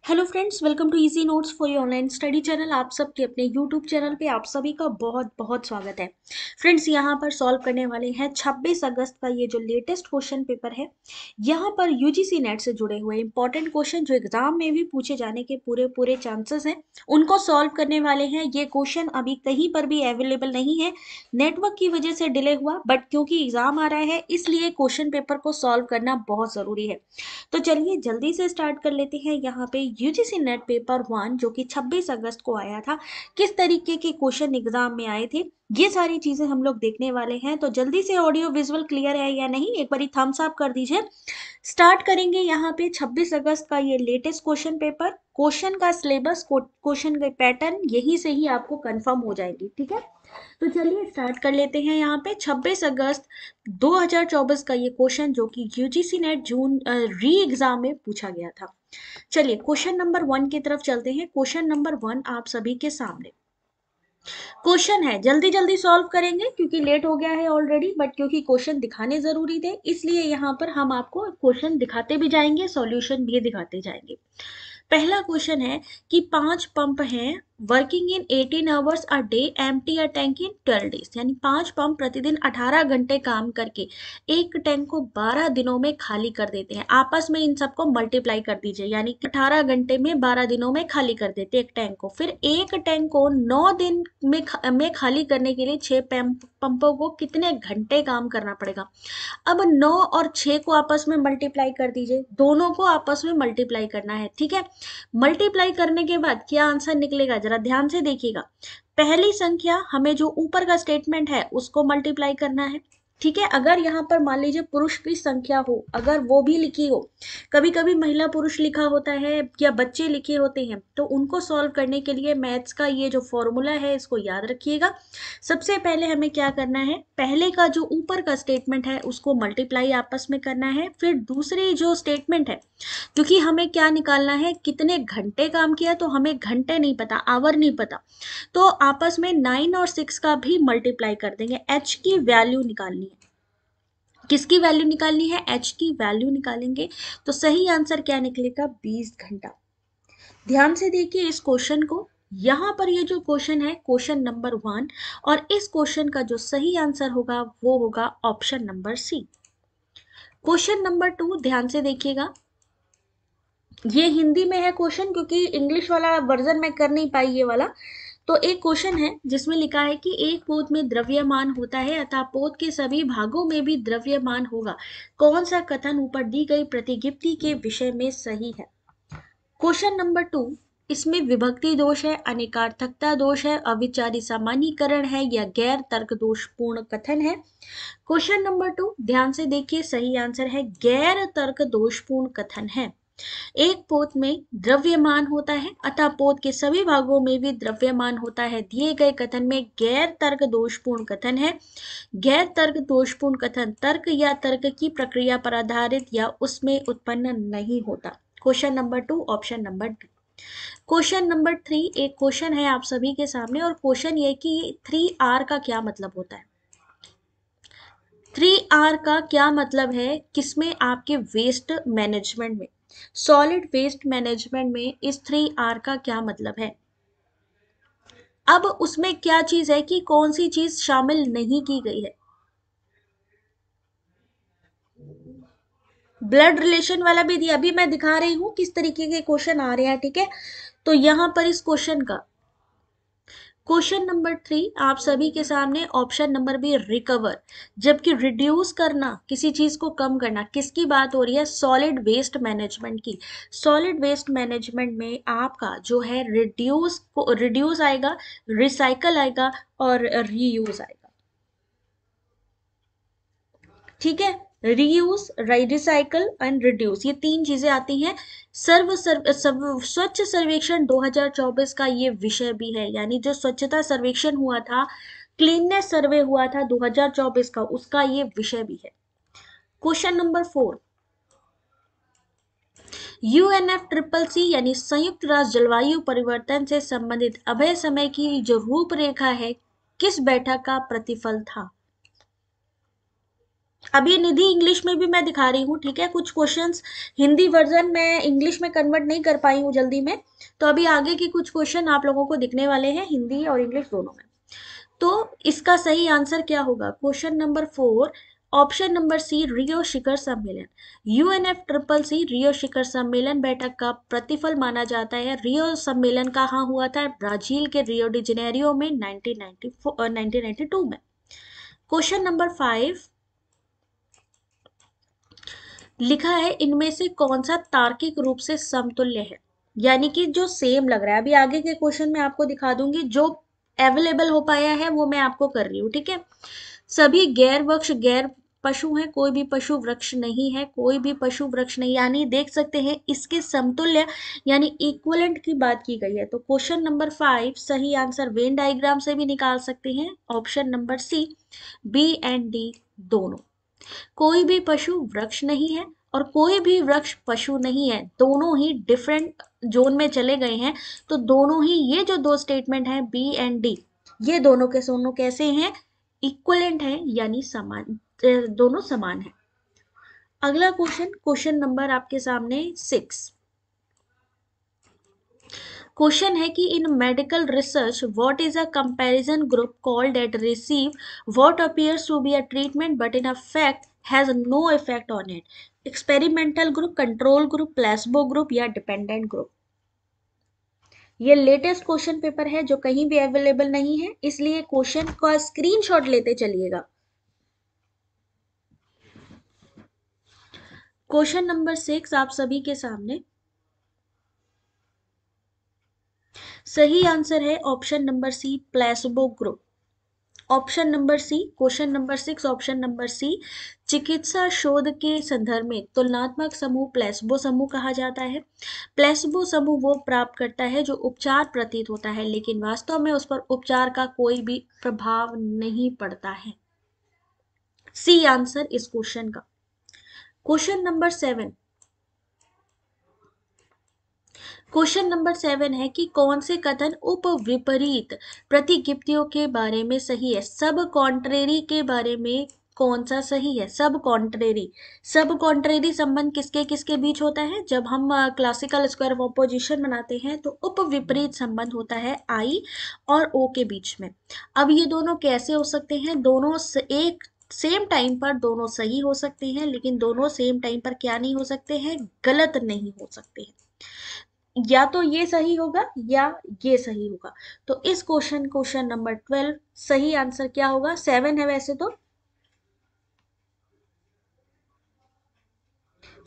Hello friends, welcome to easy notes for your online study channel. आप सबके अपने YouTube channel पे आप सभी का बहुत बहुत स्वागत है। फ्रेंड्स, यहाँ पर सॉल्व करने वाले हैं 26 अगस्त का ये जो लेटेस्ट क्वेश्चन पेपर है। यहाँ पर यूजीसी नेट से जुड़े हुए इंपॉर्टेंट क्वेश्चन जो एग्जाम में भी पूछे जाने के पूरे पूरे चांसेस हैं, उनको सॉल्व करने वाले हैं। ये क्वेश्चन अभी कहीं पर भी अवेलेबल नहीं है, नेटवर्क की वजह से डिले हुआ, बट क्योंकि एग्जाम आ रहा है इसलिए क्वेश्चन पेपर को सॉल्व करना बहुत जरूरी है। तो चलिए जल्दी से स्टार्ट कर लेते हैं। यहाँ पे यूजीसी नेट पेपर 1 जो कि 26 अगस्त को आया था, किस तरीके के क्वेश्चन एग्जाम में आए थे, ये सारी चीजें हम लोग देखने वाले हैं। तो जल्दी से ऑडियो विजुअल क्लियर है या नहीं, एक बारी थम्स अप कर दीजिए। स्टार्ट करेंगे यहाँ पे 26 अगस्त का ये लेटेस्ट क्वेश्चन पेपर। क्वेश्चन का सिलेबस, क्वेश्चन का पैटर्न यहीं से ही आपको कंफर्म हो जाएगी, ठीक है। तो चलिए स्टार्ट कर लेते हैं। यहाँ पे 26 अगस्त 2024 का ये क्वेश्चन जो कि यूजीसी नेट जून री एग्जाम में पूछा गया था। चलिए क्वेश्चन नंबर 1 की तरफ चलते हैं। क्वेश्चन नंबर 1 आप सभी के सामने क्वेश्चन है, जल्दी जल्दी सॉल्व करेंगे क्योंकि लेट हो गया है ऑलरेडी, बट क्योंकि क्वेश्चन दिखाने जरूरी थे इसलिए यहाँ पर हम आपको क्वेश्चन दिखाते भी जाएंगे, सॉल्यूशन भी दिखाते जाएंगे। पहला क्वेश्चन है कि 5 पंप हैं working in 18 hours a day, empty a tank in 12 days. यानी 5 पंप प्रतिदिन 18 घंटे काम करके एक टैंक को 12 दिनों में खाली कर देते हैं। आपस में इन सबको मल्टीप्लाई कर दीजिए, यानी कि 18 घंटे में 12 दिनों में खाली कर देते हैं एक टैंक को। फिर एक टैंक को 9 दिन में खाली करने के लिए 6 पंपों को कितने घंटे काम करना पड़ेगा। अब 9 और 6 को आपस में मल्टीप्लाई कर दीजिए, दोनों को आपस में मल्टीप्लाई करना है, ठीक है। मल्टीप्लाई करने के बाद क्या आंसर निकलेगा जरा ध्यान से देखिएगा। पहली संख्या हमें जो ऊपर का स्टेटमेंट है उसको मल्टीप्लाई करना है, ठीक है। अगर यहाँ पर मान लीजिए पुरुष की संख्या हो, अगर वो भी लिखी हो, कभी कभी महिला पुरुष लिखा होता है या बच्चे लिखे होते हैं, तो उनको सॉल्व करने के लिए मैथ्स का ये जो फॉर्मूला है इसको याद रखिएगा। सबसे पहले हमें क्या करना है, पहले का जो ऊपर का स्टेटमेंट है उसको मल्टीप्लाई आपस में करना है। फिर दूसरी जो स्टेटमेंट है, क्योंकि हमें क्या निकालना है, कितने घंटे काम किया, तो हमें घंटे नहीं पता, आवर नहीं पता, तो आपस में 9 और 6 का भी मल्टीप्लाई कर देंगे। एच की वैल्यू निकालनी है, किसकी वैल्यू निकालनी है, एच की वैल्यू निकालेंगे। तो सही आंसर क्या निकलेगा, 20 घंटा। ध्यान से देखिए इस क्वेश्चन को। यहाँ पर ये जो क्वेश्चन है क्वेश्चन नंबर 1, और इस क्वेश्चन का जो सही आंसर होगा वो होगा option number C. Question number 2 ध्यान से देखिएगा, ये हिंदी में है क्वेश्चन क्योंकि इंग्लिश वाला वर्जन में कर नहीं पाई ये वाला। तो एक क्वेश्चन है जिसमें लिखा है कि एक पोत में द्रव्यमान होता है अतः पोत के सभी भागों में भी द्रव्यमान होगा। कौन सा कथन ऊपर दी गई प्रतिगिप्ति के विषय में सही है। क्वेश्चन नंबर 2, इसमें विभक्ति दोष है, अनेकार्थकता दोष है, अविचारी सामान्यीकरण है या गैर तर्क दोषपूर्ण कथन है। क्वेश्चन नंबर 2 ध्यान से देखिए, सही आंसर है गैर तर्क दोषपूर्ण कथन है। एक पोत में द्रव्यमान होता है अतः पोत के सभी भागों में भी द्रव्यमान होता है, दिए गए कथन में गैर तर्क दोषपूर्ण कथन है। गैर तर्क दोषपूर्ण कथन तर्क या तर्क की प्रक्रिया पर आधारित या उसमें उत्पन्न नहीं होता। Question number 2 option number D. Question number 3 एक क्वेश्चन है आप सभी के सामने, और क्वेश्चन ये कि 3R का क्या मतलब होता है। 3R का क्या मतलब है, किसमें, आपके वेस्ट मैनेजमेंट में, सॉलिड वेस्ट मैनेजमेंट में इस 3R का क्या मतलब है। अब उसमें क्या चीज है कि कौन सी चीज शामिल नहीं की गई है। ब्लड रिलेशन वाला भी दिया, अभी मैं दिखा रही हूं किस तरीके के क्वेश्चन आ रहे हैं, ठीक है। तो यहां पर इस क्वेश्चन का क्वेश्चन नंबर 3 आप सभी के सामने ऑप्शन नंबर बी रिकवर, जबकि रिड्यूस करना, किसी चीज को कम करना, किसकी बात हो रही है, सॉलिड वेस्ट मैनेजमेंट की। सॉलिड वेस्ट मैनेजमेंट में आपका जो है रिड्यूस आएगा, रिसाइकल आएगा और रीयूज आएगा, ठीक है। रीयूज, रिसाइकल एंड रिड्यूस, ये तीन चीजें आती हैं। स्वच्छ सर्वेक्षण 2024 का ये विषय भी है, यानी जो स्वच्छता सर्वेक्षण हुआ था, क्लीननेस सर्वे हुआ था 2024 का, उसका ये विषय भी है। क्वेश्चन नंबर 4, UNFCCC यानी संयुक्त राष्ट्र जलवायु परिवर्तन से संबंधित अभय समय की जो रूपरेखा है, किस बैठक का प्रतिफल था। अभी निधि इंग्लिश में भी मैं दिखा रही हूँ, ठीक है। कुछ क्वेश्चंस हिंदी वर्जन में इंग्लिश में कन्वर्ट नहीं कर पाई हूँ जल्दी में, तो अभी आगे की कुछ क्वेश्चन आप लोगों को दिखने वाले हैं हिंदी और इंग्लिश दोनों में। तो इसका सही आंसर क्या होगा? Question number 4, option number C, Rio शिखर सम्मेलन। यूएनएफ ट्रिपल सी रियो शिखर सम्मेलन बैठक का प्रतिफल माना जाता है। रियो सम्मेलन कहाँ हुआ था? ब्राजील के रियो डी जेनेरियो में 1992 में। क्वेश्चन नंबर 5 लिखा है, इनमें से कौन सा तार्किक रूप से समतुल्य है? यानी कि जो सेम लग रहा है। अभी आगे के क्वेश्चन में आपको दिखा दूंगी, जो अवेलेबल हो पाया है वो मैं आपको कर रही हूँ, ठीक है। सभी गैर वृक्ष गैर पशु हैं, कोई भी पशु वृक्ष नहीं है, कोई भी पशु वृक्ष नहीं, यानी देख सकते हैं इसके समतुल्य यानी इक्विवेलेंट की बात की गई है। तो क्वेश्चन नंबर 5 सही आंसर वेन डायग्राम से भी निकाल सकते हैं, option number C, B and D दोनों। कोई भी पशु वृक्ष नहीं है और कोई भी वृक्ष पशु नहीं है, दोनों ही डिफरेंट जोन में चले गए हैं। तो दोनों ही ये जो दो स्टेटमेंट हैं बी एंड डी, ये दोनों के दोनों कैसे हैं? इक्वलेंट है, यानी समान, दोनों समान है। अगला क्वेश्चन, क्वेश्चन नंबर आपके सामने 6। क्वेश्चन है कि in medical research what is a comparison group called at receive what appears to be a treatment but in a fact has no effect on it? Experimental group, control group, placebo group या dependent group? ये latest question paper है जो कहीं भी available नहीं है, इसलिए question का स्क्रीनशॉट लेते चलिएगा। क्वेश्चन नंबर 6 आप सभी के सामने, सही आंसर है option number C, placebo group. Option number C, question number 6 option number C, चिकित्सा शोध के संदर्भ में तुलनात्मक समूह प्लेसबो समूह कहा जाता है। प्लेसबो समूह वो प्राप्त करता है जो उपचार प्रतीत होता है लेकिन वास्तव में उस पर उपचार का कोई भी प्रभाव नहीं पड़ता है। सी आंसर इस क्वेश्चन का। क्वेश्चन नंबर 7, क्वेश्चन नंबर 7 है कि कौन से कथन उपविपरीत प्रतिगिप्तियों के बारे में सही है? सब कॉन्ट्रेरी के बारे में कौन सा सही है? सब कॉन्ट्रेरी, सब कॉन्ट्रेरी संबंध किसके किसके बीच होता है? जब हम क्लासिकल स्क्वायर ऑफ ऑपोजिशन बनाते हैं तो उपविपरीत संबंध होता है आई और ओ के बीच में। अब ये दोनों कैसे हो सकते हैं? दोनों एक सेम टाइम पर दोनों सही हो सकते हैं, लेकिन दोनों सेम टाइम पर क्या नहीं हो सकते हैं? गलत नहीं हो सकते हैं। या तो ये सही होगा या ये सही होगा। तो इस क्वेश्चन नंबर 12 सही आंसर क्या होगा? 7 है वैसे तो।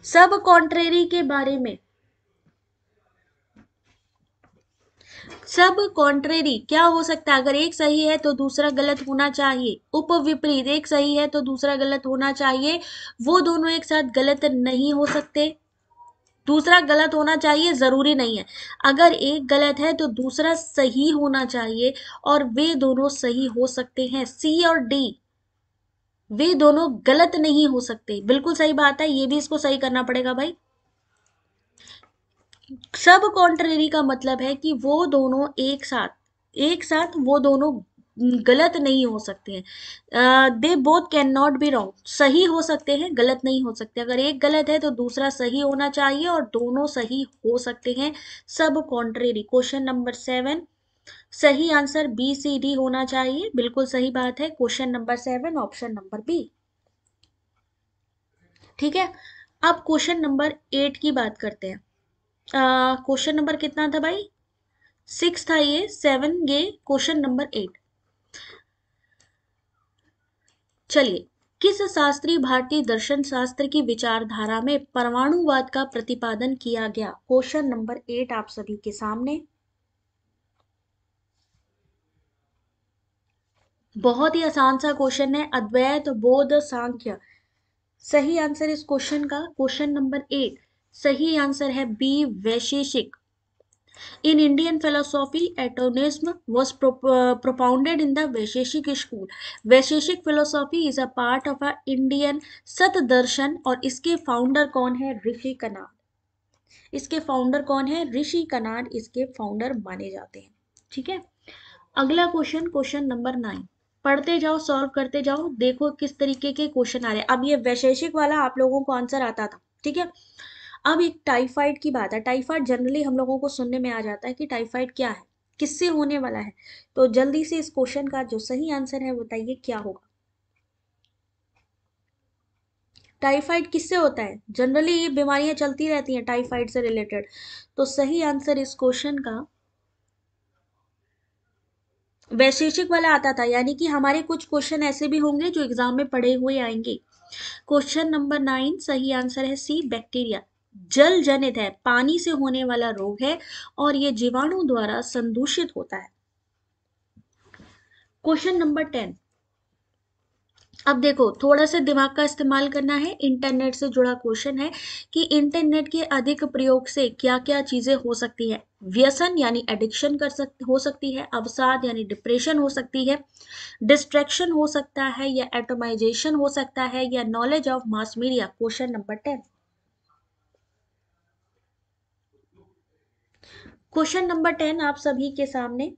सब कॉन्ट्रेरी के बारे में, सब कॉन्ट्रेरी क्या हो सकता है? अगर एक सही है तो दूसरा गलत होना चाहिए। उपविपरीत, एक सही है तो दूसरा गलत होना चाहिए। वो दोनों एक साथ गलत नहीं हो सकते। दूसरा गलत होना चाहिए जरूरी नहीं है। अगर एक गलत है तो दूसरा सही होना चाहिए, और वे दोनों सही हो सकते हैं। सी और डी वे दोनों गलत नहीं हो सकते। बिल्कुल सही बात है, ये भी इसको सही करना पड़ेगा भाई। सब कॉन्ट्रेरी का मतलब है कि वो दोनों एक साथ वो दोनों गलत नहीं हो सकते हैं। They both can not be wrong, सही हो सकते हैं गलत नहीं हो सकते। अगर एक गलत है तो दूसरा सही होना चाहिए और दोनों सही हो सकते हैं। सब कॉन्ट्रेरी, क्वेश्चन नंबर 7 सही आंसर बी सी डी होना चाहिए। बिल्कुल सही बात है, question number 7 option number B. ठीक है, अब क्वेश्चन नंबर 8 की बात करते हैं। क्वेश्चन नंबर कितना था भाई? 6 था ये, 7 ये क्वेश्चन नंबर 8। चलिए, किस शास्त्रीय भारतीय दर्शन शास्त्र की विचारधारा में परमाणुवाद का प्रतिपादन किया गया? क्वेश्चन नंबर 8 आप सभी के सामने। बहुत ही आसान सा क्वेश्चन है, अद्वैत बोध सांख्य। सही आंसर इस क्वेश्चन का, क्वेश्चन नंबर 8 सही आंसर है B, Vaisheshika. In Indian philosophy, atomism was propounded in the Vaisheshik school. Vaisheshika philosophy is a part of a Indian सत दर्शन, और इसके फाउंडर कौन है? ऋषि कनाद। इसके फाउंडर कौन है? ऋषि कनाद इसके फाउंडर माने जाते हैं। ठीक है, अगला क्वेश्चन, क्वेश्चन नंबर 9। पढ़ते जाओ, सॉल्व करते जाओ, देखो किस तरीके के क्वेश्चन आ रहे हैं। अब ये वैशेषिक वाला आप लोगों को आंसर आता था, ठीक है। अब एक टाइफाइड की बात है। टाइफाइड जनरली हम लोगों को सुनने में आ जाता है कि टाइफाइड क्या है, किससे होने वाला है। तो जल्दी से इस क्वेश्चन का जो सही आंसर है बताइए क्या होगा। टाइफाइड किससे होता है? जनरली ये बीमारियां चलती रहती हैं टाइफाइड से रिलेटेड। तो सही आंसर इस क्वेश्चन का वैशेषिक वाला आता था, यानी कि हमारे कुछ क्वेश्चन ऐसे भी होंगे जो एग्जाम में पढ़े हुए आएंगे। क्वेश्चन नंबर 9 सही आंसर है सी, बैक्टीरिया। जल जनित है, पानी से होने वाला रोग है और ये जीवाणु द्वारा संदूषित होता है। Question number 10। अब देखो थोड़ा सा दिमाग का इस्तेमाल करना है, इंटरनेट से जुड़ा क्वेश्चन है कि इंटरनेट के अधिक प्रयोग से क्या क्या चीजें हो सकती है। व्यसन यानी एडिक्शन हो सकती है, अवसाद यानी डिप्रेशन हो सकती है, डिस्ट्रैक्शन हो सकता है, या एटोमाइजेशन हो सकता है, या knowledge of mass media. Question number 10। Question number 10 आप सभी के सामने,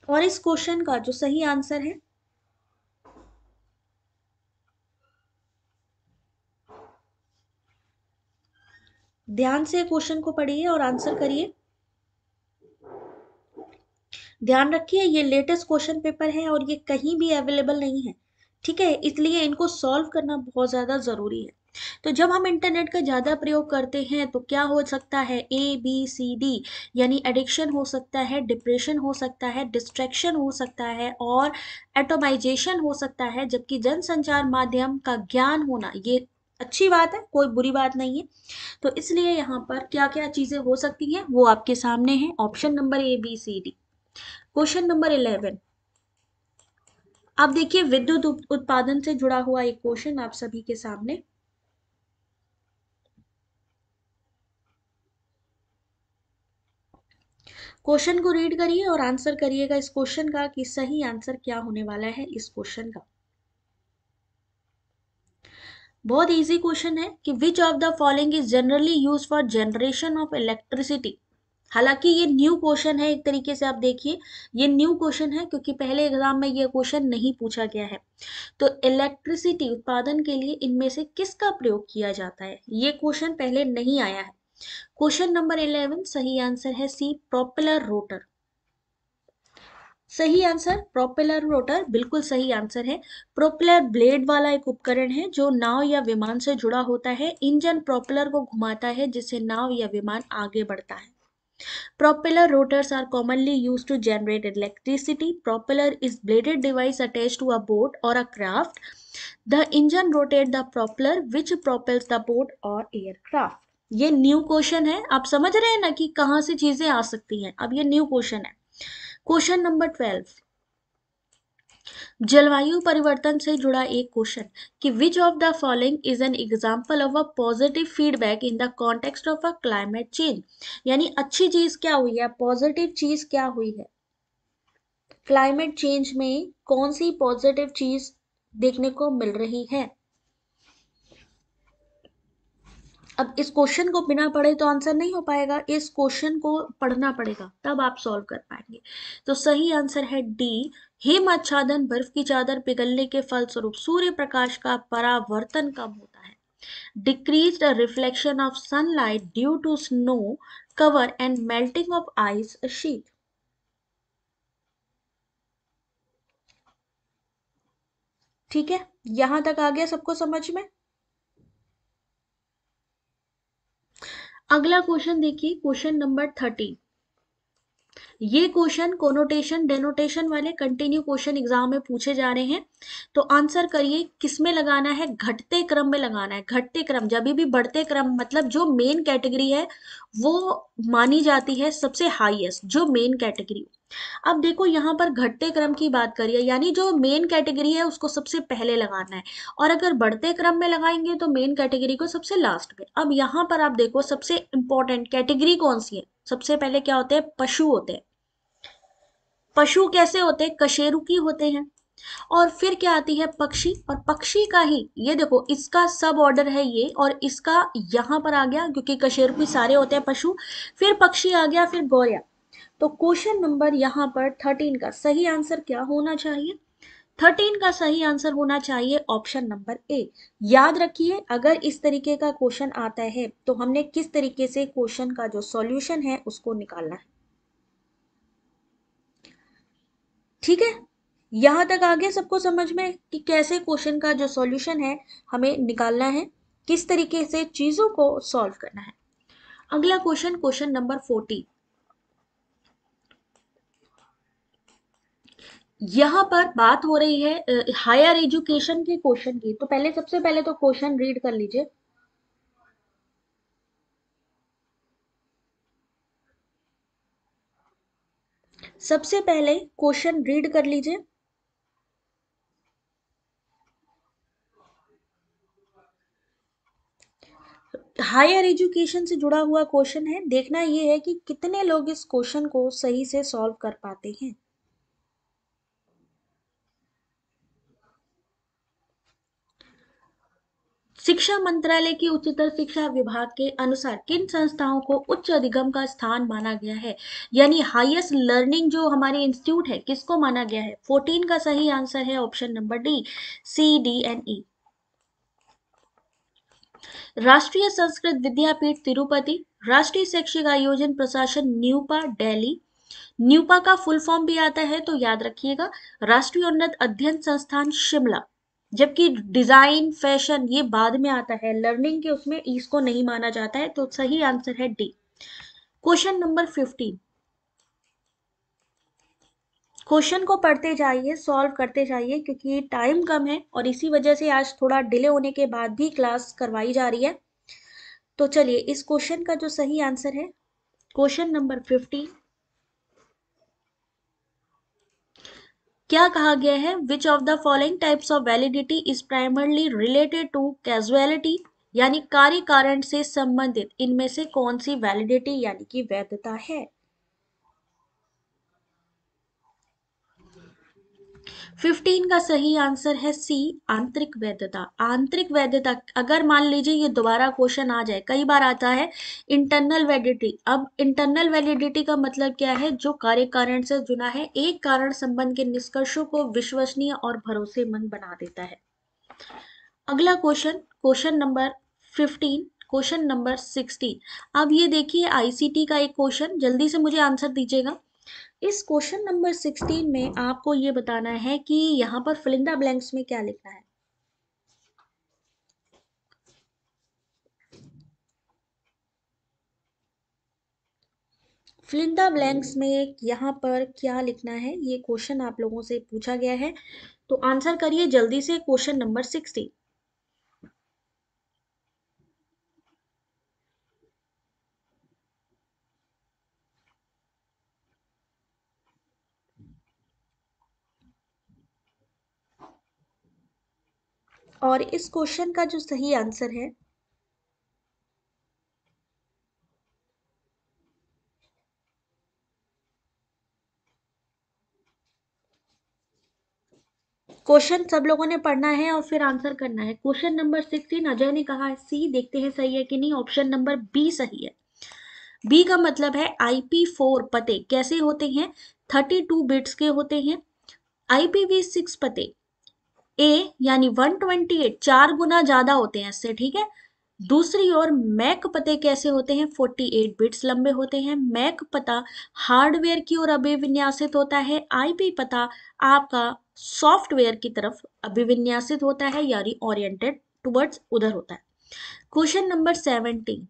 और इस क्वेश्चन का जो सही आंसर है, ध्यान से क्वेश्चन को पढ़िए और आंसर करिए। ध्यान रखिए ये लेटेस्ट क्वेश्चन पेपर है और ये कहीं भी अवेलेबल नहीं है, ठीक है, इसलिए इनको सॉल्व करना बहुत ज़्यादा ज़रूरी है। तो जब हम इंटरनेट का ज़्यादा प्रयोग करते हैं तो क्या हो सकता है, ABCD, यानी एडिक्शन हो सकता है, डिप्रेशन हो सकता है, डिस्ट्रैक्शन हो सकता है और एटोमाइजेशन हो सकता है। जबकि जनसंचार माध्यम का ज्ञान होना ये अच्छी बात है, कोई बुरी बात नहीं है। तो इसलिए यहाँ पर क्या क्या चीज़ें हो सकती हैं वो आपके सामने है, option number ABCD। Question number 11। अब देखिए विद्युत उत्पादन से जुड़ा हुआ एक क्वेश्चन आप सभी के सामने। क्वेश्चन को रीड करिए और आंसर करिएगा इस क्वेश्चन का कि सही आंसर क्या होने वाला है इस क्वेश्चन का। बहुत इजी क्वेश्चन है कि विच of the following is generally use for generation of electricity. हालांकि ये न्यू क्वेश्चन है, एक तरीके से आप देखिए ये न्यू क्वेश्चन है क्योंकि पहले एग्जाम में ये क्वेश्चन नहीं पूछा गया है। तो इलेक्ट्रिसिटी उत्पादन के लिए इनमें से किसका प्रयोग किया जाता है, ये क्वेश्चन पहले नहीं आया है। क्वेश्चन नंबर 11 सही आंसर है सी, प्रोपेलर रोटर। सही आंसर प्रोपेलर रोटर बिल्कुल सही आंसर है। प्रोपेलर ब्लेड वाला एक उपकरण है जो नाव या विमान से जुड़ा होता है। इंजन प्रोपेलर को घुमाता है जिससे नाव या विमान आगे बढ़ता है। Propeller rotors are commonly used to generate electricity. Propeller is bladed device attached to a boat or a craft. The engine rotates the propeller which propels the boat or aircraft. ये न्यू क्वेश्चन है, आप समझ रहे हैं ना कि कहाँ से चीजें आ सकती हैं। अब ये न्यू क्वेश्चन है। Question number 12। जलवायु परिवर्तन से जुड़ा एक क्वेश्चन कि विच of the following is an example of a positive feedback in the context of a climate change. यानी अच्छी चीज क्या हुई है, पॉजिटिव चीज क्या हुई है, क्लाइमेट चेंज में कौन सी पॉजिटिव चीज देखने को मिल रही है। अब इस क्वेश्चन को बिना पढ़े तो आंसर नहीं हो पाएगा, इस क्वेश्चन को पढ़ना पड़ेगा तब आप सॉल्व कर पाएंगे। तो सही आंसर है डी, हिम आच्छादन, बर्फ की चादर पिघलने के फलस्वरूप सूर्य प्रकाश का परावर्तन कम होता है। Decreased reflection of sunlight due to snow cover and melting of ice sheet. ठीक है, यहां तक आ गया सबको समझ में। अगला क्वेश्चन देखिए, क्वेश्चन नंबर 13। ये क्वेश्चन कोनोटेशन डेनोटेशन वाले कंटिन्यू क्वेश्चन एग्जाम में पूछे जा रहे हैं। तो आंसर करिए किसमें लगाना है, घटते क्रम में लगाना है। घटते क्रम, जब भी बढ़ते क्रम मतलब जो मेन कैटेगरी है वो मानी जाती है सबसे हाईएस्ट, जो मेन कैटेगरी। अब देखो यहाँ पर घटते क्रम की बात करिए, यानी जो मेन कैटेगरी है उसको सबसे पहले लगाना है, और अगर बढ़ते क्रम में लगाएंगे तो मेन कैटेगरी को सबसे लास्ट में। अब यहाँ पर आप देखो सबसे इंपॉर्टेंट कैटेगरी कौन सी है, सबसे पहले क्या होते हैं, पशु होते हैं। पशु कैसे होते हैं, कशेरुकी होते हैं। और फिर क्या आती है, पक्षी, और पक्षी का ही ये देखो इसका सब ऑर्डर है ये, और इसका यहाँ पर आ गया क्योंकि कशेरुकी सारे होते हैं पशु। फिर पक्षी आ गया, फिर गौरया। तो क्वेश्चन नंबर यहाँ पर 13 का सही आंसर क्या होना चाहिए? 13 का सही आंसर होना चाहिए ऑप्शन नंबर ए। याद रखिए, अगर इस तरीके का क्वेश्चन आता है तो हमने किस तरीके से क्वेश्चन का जो सॉल्यूशन है उसको निकालना है। ठीक है, यहां तक आगे सबको समझ में कि कैसे क्वेश्चन का जो सॉल्यूशन है हमें निकालना है, किस तरीके से चीजों को सॉल्व करना है। अगला क्वेश्चन, क्वेश्चन नंबर 40। यहाँ पर बात हो रही है हायर एजुकेशन के क्वेश्चन की। तो पहले, सबसे पहले तो क्वेश्चन रीड कर लीजिए। सबसे पहले क्वेश्चन रीड कर लीजिए। हायर एजुकेशन से जुड़ा हुआ क्वेश्चन है। देखना यह है कि कितने लोग इस क्वेश्चन को सही से सॉल्व कर पाते हैं। शिक्षा मंत्रालय के उच्चतर शिक्षा विभाग के अनुसार किन संस्थाओं को उच्च अधिगम का स्थान माना गया है? यानी हाईएस्ट लर्निंग जो हमारे इंस्टीट्यूट है, किसको माना गया है? 14 का सही आंसर है ऑप्शन नंबर डी, CDNE। राष्ट्रीय संस्कृत विद्यापीठ तिरुपति, राष्ट्रीय शैक्षिक आयोजन प्रशासन न्यूपा दिल्ली। न्यूपा का फुल फॉर्म भी आता है तो याद रखिएगा, राष्ट्रीय उन्नत अध्ययन संस्थान शिमला। जबकि डिजाइन फैशन ये बाद में आता है, लर्निंग के उसमें इसको नहीं माना जाता है, तो सही आंसर है डी। Question number 15। क्वेश्चन को पढ़ते जाइए, सॉल्व करते जाइए, क्योंकि टाइम कम है और इसी वजह से आज थोड़ा डिले होने के बाद भी क्लास करवाई जा रही है। तो चलिए, इस क्वेश्चन का जो सही आंसर है, क्वेश्चन नंबर 15। क्या कहा गया है? Which of the following types of validity is primarily related to causality, यानी कार्य कारण से संबंधित इनमें से कौन सी वैलिडिटी यानी कि वैधता है? 15 का सही आंसर है सी, आंतरिक वैधता। आंतरिक वैधता, अगर मान लीजिए ये दोबारा क्वेश्चन आ जाए, कई बार आता है इंटरनल वैलिडिटी। अब इंटरनल वैलिडिटी का मतलब क्या है? जो कार्य कारण से जुड़ा है, एक कारण संबंध के निष्कर्षों को विश्वसनीय और भरोसेमंद बना देता है। अगला question, question number 15, question number 16। अब ये देखिए आईसीटी का एक क्वेश्चन, जल्दी से मुझे आंसर दीजिएगा। इस क्वेश्चन नंबर 16 में आपको ये बताना है कि यहाँ पर फिल इन द ब्लैंक्स में क्या लिखना है। फिल इन द ब्लैंक्स में यहाँ पर क्या लिखना है, ये क्वेश्चन आप लोगों से पूछा गया है, तो आंसर करिए जल्दी से। Question number 16। और इस क्वेश्चन का जो सही आंसर है, क्वेश्चन सब लोगों ने पढ़ना है और फिर आंसर करना है। क्वेश्चन नंबर 16 अजय ने कहा है सी, देखते हैं सही है कि नहीं। ऑप्शन नंबर बी सही है। बी का मतलब है IP4 पते कैसे होते हैं? 32 बिट्स के होते हैं। IPv6 पते ए यानी 128 4 गुना ज्यादा होते हैं इससे, ठीक है। दूसरी ओर मैक पते कैसे होते हैं? 48 बिट्स लंबे होते हैं। मैक पता हार्डवेयर की ओर अभिविन्यासित होता है। आईपी पता आपका सॉफ्टवेयर की तरफ अभिविन्यासित होता है, यानी ओरिएंटेड टुवर्ड्स उधर होता है। क्वेश्चन नंबर 17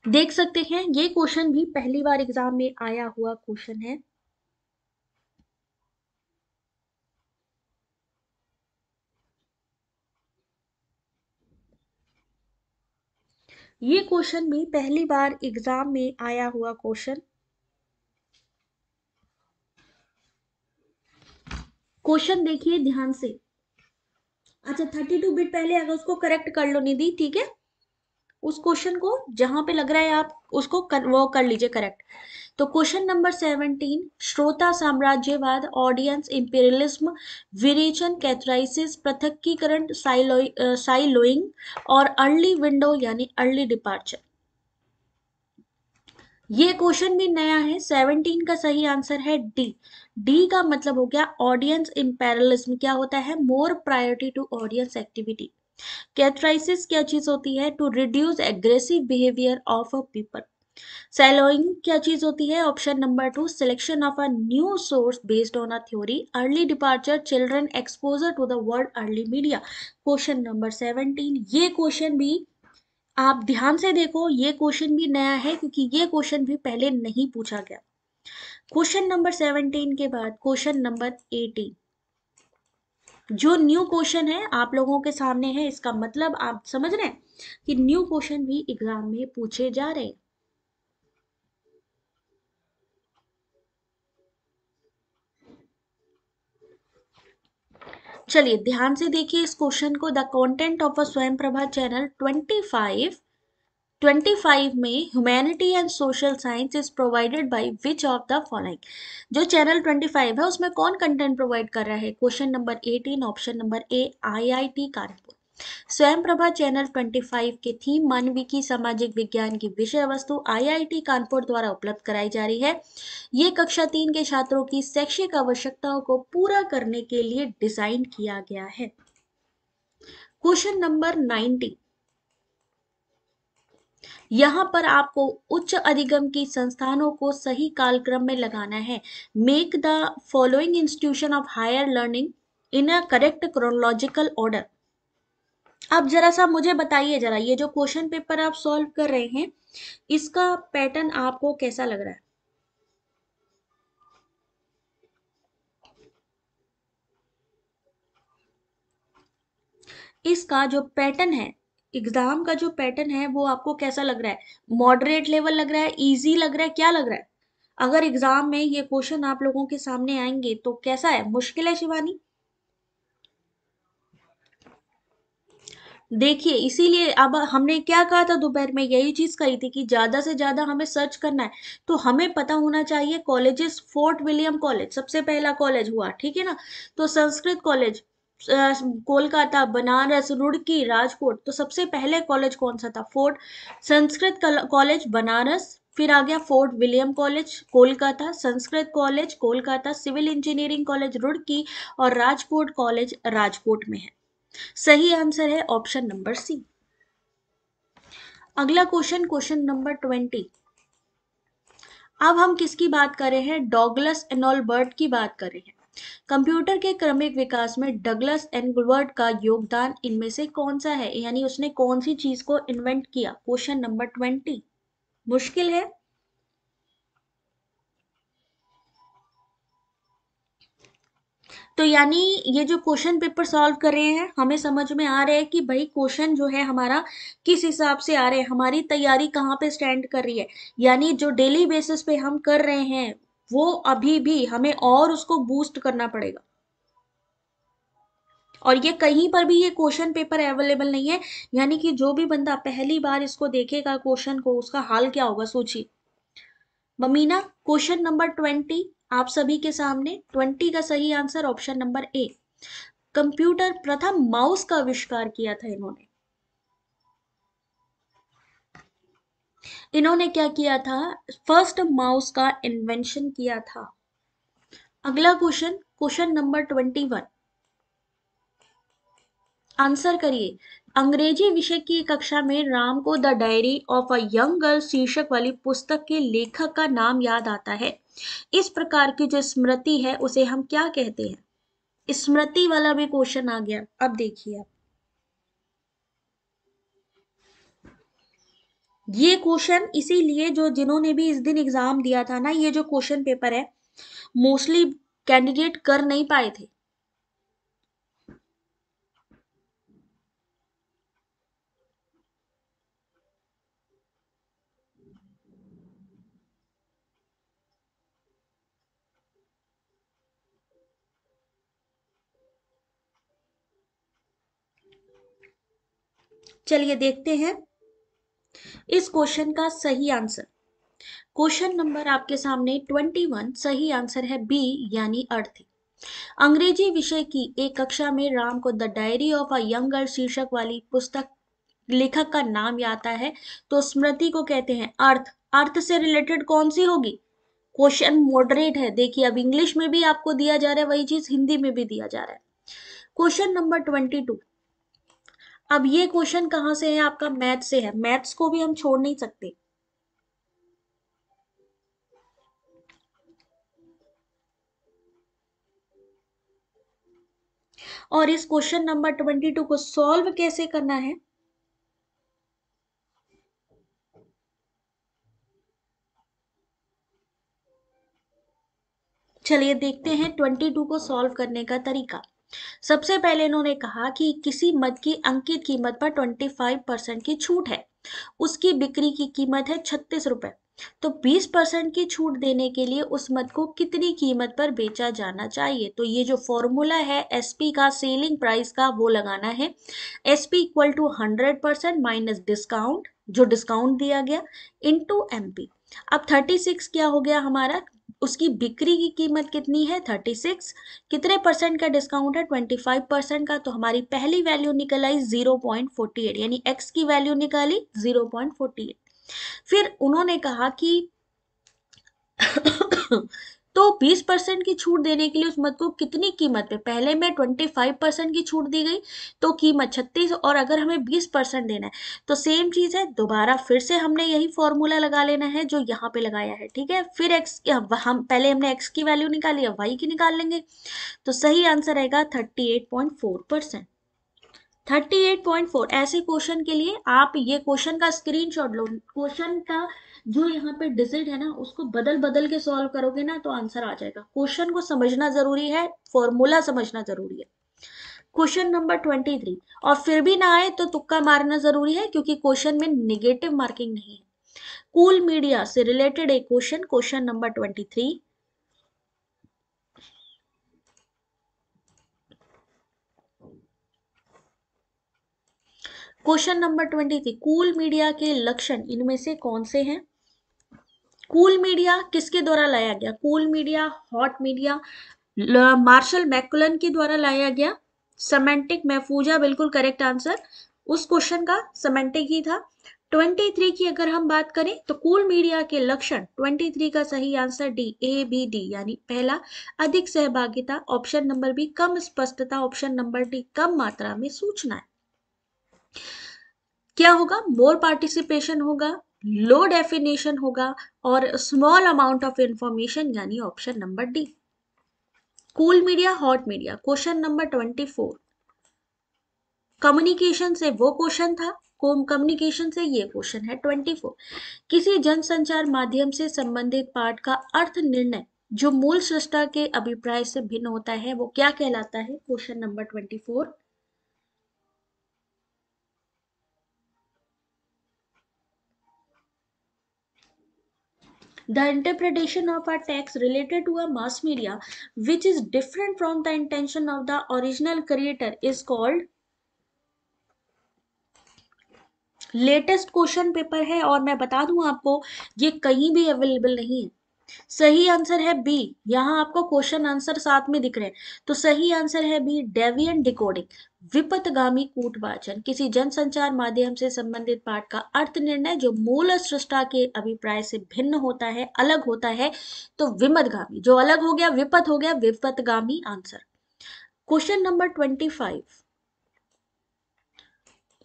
देख सकते हैं, ये क्वेश्चन भी पहली बार एग्जाम में आया हुआ क्वेश्चन है। ये क्वेश्चन भी पहली बार एग्जाम में आया हुआ क्वेश्चन। क्वेश्चन देखिए ध्यान से। अच्छा, 32 बिट पहले अगर उसको करेक्ट कर लो निधि, ठीक है। उस क्वेश्चन को जहां पे लग रहा है आप उसको वो कर लीजिए करेक्ट। तो क्वेश्चन नंबर 17, श्रोता साम्राज्यवाद, ऑडियंस इंपीरियलिज्म, विरेचन, कैथराइसिस, पृथक्कीकरण, साइलोइंग और अर्ली विंडो यानी अर्ली डिपार्चर। ये क्वेश्चन भी नया है। 17 का सही आंसर है डी। डी का मतलब हो गया ऑडियंस इम्पेरलिज्म। क्या होता है? More priority to audience activity. Catharsis क्या चीज होती है? To reduce aggressive behaviour of a people. सैलोइंग क्या चीज होती है? Option number 2, selection of a new source based on a theory. Early departure, children exposure to the world, early media. Question number 17। ये क्वेश्चन भी आप ध्यान से देखो, ये क्वेश्चन भी नया है क्योंकि ये क्वेश्चन भी पहले नहीं पूछा गया। क्वेश्चन नंबर 17 के बाद क्वेश्चन नंबर 18 जो न्यू क्वेश्चन है आप लोगों के सामने है। इसका मतलब आप समझ रहे हैं कि न्यू क्वेश्चन भी एग्जाम में पूछे जा रहे हैं। चलिए ध्यान से देखिए इस क्वेश्चन को। द कंटेंट ऑफ अ स्वयं प्रभा चैनल 25 में humanity and social science is provided by which of the following. जो चैनल 25 है उसमें कौन कंटेंट प्रोवाइड कर रहा है? क्वेश्चन नंबर 18, ऑप्शन नंबर ए आईआईटी कानपुर। स्वयं प्रभा चैनल 25 के थीम मानविकी सामाजिक विज्ञान की विषय वस्तु आईआईटी कानपुर द्वारा उपलब्ध कराई जा रही है। ये कक्षा 3 के छात्रों की शैक्षिक आवश्यकताओं को पूरा करने के लिए डिजाइन किया गया है। क्वेश्चन नंबर 19, यहाँ पर आपको उच्च अधिगम की संस्थानों को सही कालक्रम में लगाना है। Make the following institution of higher learning in a correct chronological order. अब जरा सा मुझे बताइए, जरा ये जो क्वेश्चन पेपर आप सॉल्व कर रहे हैं इसका पैटर्न आपको कैसा लग रहा है? इसका जो पैटर्न है, एग्जाम का जो पैटर्न है वो आपको कैसा लग रहा है? मॉडरेट लेवल लग रहा है, इजी लग रहा है, क्या लग रहा है? अगर एग्जाम में ये क्वेश्चन आप लोगों के सामने आएंगे तो कैसा है? मुश्किल है शिवानी? देखिए इसीलिए अब हमने क्या कहा था दोपहर में, यही चीज कही थी कि ज्यादा से ज्यादा हमें सर्च करना है। तो हमें पता होना चाहिए कॉलेजेस। फोर्ट विलियम कॉलेज सबसे पहला कॉलेज हुआ, ठीक है ना। तो संस्कृत कॉलेज कोलकाता, बनारस, रुड़की, राजकोट। तो सबसे पहले कॉलेज कौन सा था? Fort Sanskrit college Banaras. फिर आ गया fort William college Kolkata, Sanskrit college Kolkata, civil engineering college Roorkee और राजकोट कॉलेज राजकोट में है। सही आंसर है ऑप्शन नंबर सी। अगला क्वेश्चन, क्वेश्चन नंबर 20। अब हम किसकी बात कर रहे हैं? डॉगलस एनॉलबर्ट की बात कर रहे हैं। कंप्यूटर के क्रमिक विकास में डगलस एनॉलबर्ट का योगदान इनमें से कौन सा है? यानी उसने कौन सी चीज को इन्वेंट किया? क्वेश्चन नंबर 20 मुश्किल है। तो यानी ये जो क्वेश्चन पेपर सॉल्व कर रहे हैं हमें समझ में आ रहा है कि भाई क्वेश्चन जो है हमारा किस हिसाब से आ रहे हैं, हमारी तैयारी कहाँ पे स्टैंड कर रही है। यानी जो डेली बेसिस पे हम कर रहे हैं वो अभी भी हमें और उसको बूस्ट करना पड़ेगा। और ये कहीं पर भी ये क्वेश्चन पेपर अवेलेबल नहीं है। यानी कि जो भी बंदा पहली बार इसको देखेगा क्वेश्चन को, उसका हाल क्या होगा सोचिए। ममीना, क्वेश्चन नंबर 20 आप सभी के सामने। 20 का सही आंसर ऑप्शन नंबर ए। कंप्यूटर प्रथम माउस का आविष्कार किया था इन्होंने। इन्होंने क्या किया था? फर्स्ट माउस का इन्वेंशन किया था। अगला क्वेश्चन, क्वेश्चन नंबर 21 आंसर करिए। अंग्रेजी विषय की कक्षा में राम को the diary of a young girl शीर्षक वाली पुस्तक के लेखक का नाम याद आता है। इस प्रकार की जो स्मृति है उसे हम क्या कहते हैं? स्मृति वाला भी क्वेश्चन आ गया। अब देखिए आप, ये क्वेश्चन इसीलिए जो जिन्होंने भी इस दिन एग्जाम दिया था ना, ये जो क्वेश्चन पेपर है मोस्टली कैंडिडेट कर नहीं पाए थे। चलिए देखते हैं इस क्वेश्चन का सही आंसर। क्वेश्चन नंबर आपके सामने 21, सही आंसर है बी यानी अर्थ। अंग्रेजी विषय की एक कक्षा में राम को the diary of a young girl शीर्षक वाली पुस्तक लेखक का नाम आता है तो स्मृति को कहते हैं अर्थ। अर्थ से रिलेटेड कौन सी होगी? क्वेश्चन मॉडरेट है, देखिए अब इंग्लिश में भी आपको दिया जा रहा है वही चीज हिंदी में भी दिया जा रहा है। Question number 22। अब ये क्वेश्चन कहाँ से है? आपका मैथ से है, मैथ्स को भी हम छोड़ नहीं सकते। और इस क्वेश्चन नंबर 22 को सॉल्व कैसे करना है? चलिए देखते हैं 22 को सॉल्व करने का तरीका। सबसे पहले इन्होंने कहा कि किसी मद की अंकित कीमत पर 25% की छूट है, उसकी बिक्री की कीमत है 36 रुपए। तो 20% की छूट देने के लिए उस मद को कितनी कीमत पर बेचा जाना चाहिए? तो ये जो फॉर्मूला है एसपी का, सेलिंग प्राइस का, वो लगाना है। SP equal to 100% minus discount, जो डिस्काउंट दिया गया, इंटू एमपी। अब 36 क्या हो गया हमारा? उसकी बिक्री की कीमत कितनी है? 36। कितने परसेंट का डिस्काउंट है? 25% का। तो हमारी पहली वैल्यू निकल आई 0.48, यानी एक्स की वैल्यू निकाली 0.48। फिर उन्होंने कहा कि तो 20% की छूट देने के लिए उस मद को कितनी कीमत पे? पहले में 25% की छूट दी गई तो कीमत 36, और अगर हमें 20% देना है तो सेम चीज है, दोबारा फिर से हमने यही फॉर्मूला लगा लेना है जो यहाँ पे लगाया है। ठीक है, फिर एक्स, हम पहले हमने एक्स की वैल्यू निकाली, अब वाई की निकाल लेंगे। तो सही आंसर आएगा 38.4%। 38.4। ऐसे क्वेश्चन के लिए आप ये क्वेश्चन का स्क्रीनशॉट लो, क्वेश्चन का जो यहाँ पे डिजिट है ना उसको बदल बदल के सॉल्व करोगे ना तो आंसर आ जाएगा। क्वेश्चन को समझना जरूरी है, फॉर्मूला समझना जरूरी है। Question number 23। और फिर भी ना आए तो तुक्का मारना जरूरी है, क्योंकि क्वेश्चन में निगेटिव मार्किंग नहीं है। कूल मीडिया से रिलेटेड एक question, question number 23। Question number 23, cool media के लक्षण इनमें से कौन से हैं? कूल मीडिया किसके द्वारा लाया गया? Cool media, hot media, Marshall McLuhan के द्वारा लाया गया। सेमेंटिक महफूजा बिल्कुल करेक्ट आंसर, उस क्वेश्चन का सेमेंटिक ही था। 23 की अगर हम बात करें तो कूल मीडिया के लक्षण, 23 का सही answer D, A B D, यानी पहला अधिक सहभागिता, ऑप्शन नंबर बी कम स्पष्टता, ऑप्शन नंबर डी कम मात्रा में सूचना है। क्या होगा? मोर पार्टिसिपेशन होगा, लो डेफिनेशन होगा, और स्मॉल अमाउंट ऑफ इंफॉर्मेशन, यानी option number D. Cool media, hot media, question number 24। Communication से वो क्वेश्चन था, कम्युनिकेशन से ये क्वेश्चन है 24। किसी जनसंचार माध्यम से संबंधित पाठ का अर्थ निर्णय जो मूल सृष्टा के अभिप्राय से भिन्न होता है वो क्या कहलाता है? Question number 24। The interpretation of a text related to a mass media which is different from the intention of the original creator is called। Latest question paper है और मैं बता दूं आपको ये कहीं भी अवेलेबल नहीं है। सही आंसर है बी। यहाँ आपको क्वेश्चन आंसर साथ में दिख रहे हैं, तो सही आंसर है बी, डेविएंट डिकोडिंग, विपथगामी कूटवाचन, किसी जनसंचार माध्यम से संबंधित पाठ का अर्थ निर्णय जो मूल सृष्टा के अभिप्राय से भिन्न होता है, अलग होता है। तो विमतगामी, जो अलग हो गया विपथ हो गया, विपथगामी answer. Question number 25,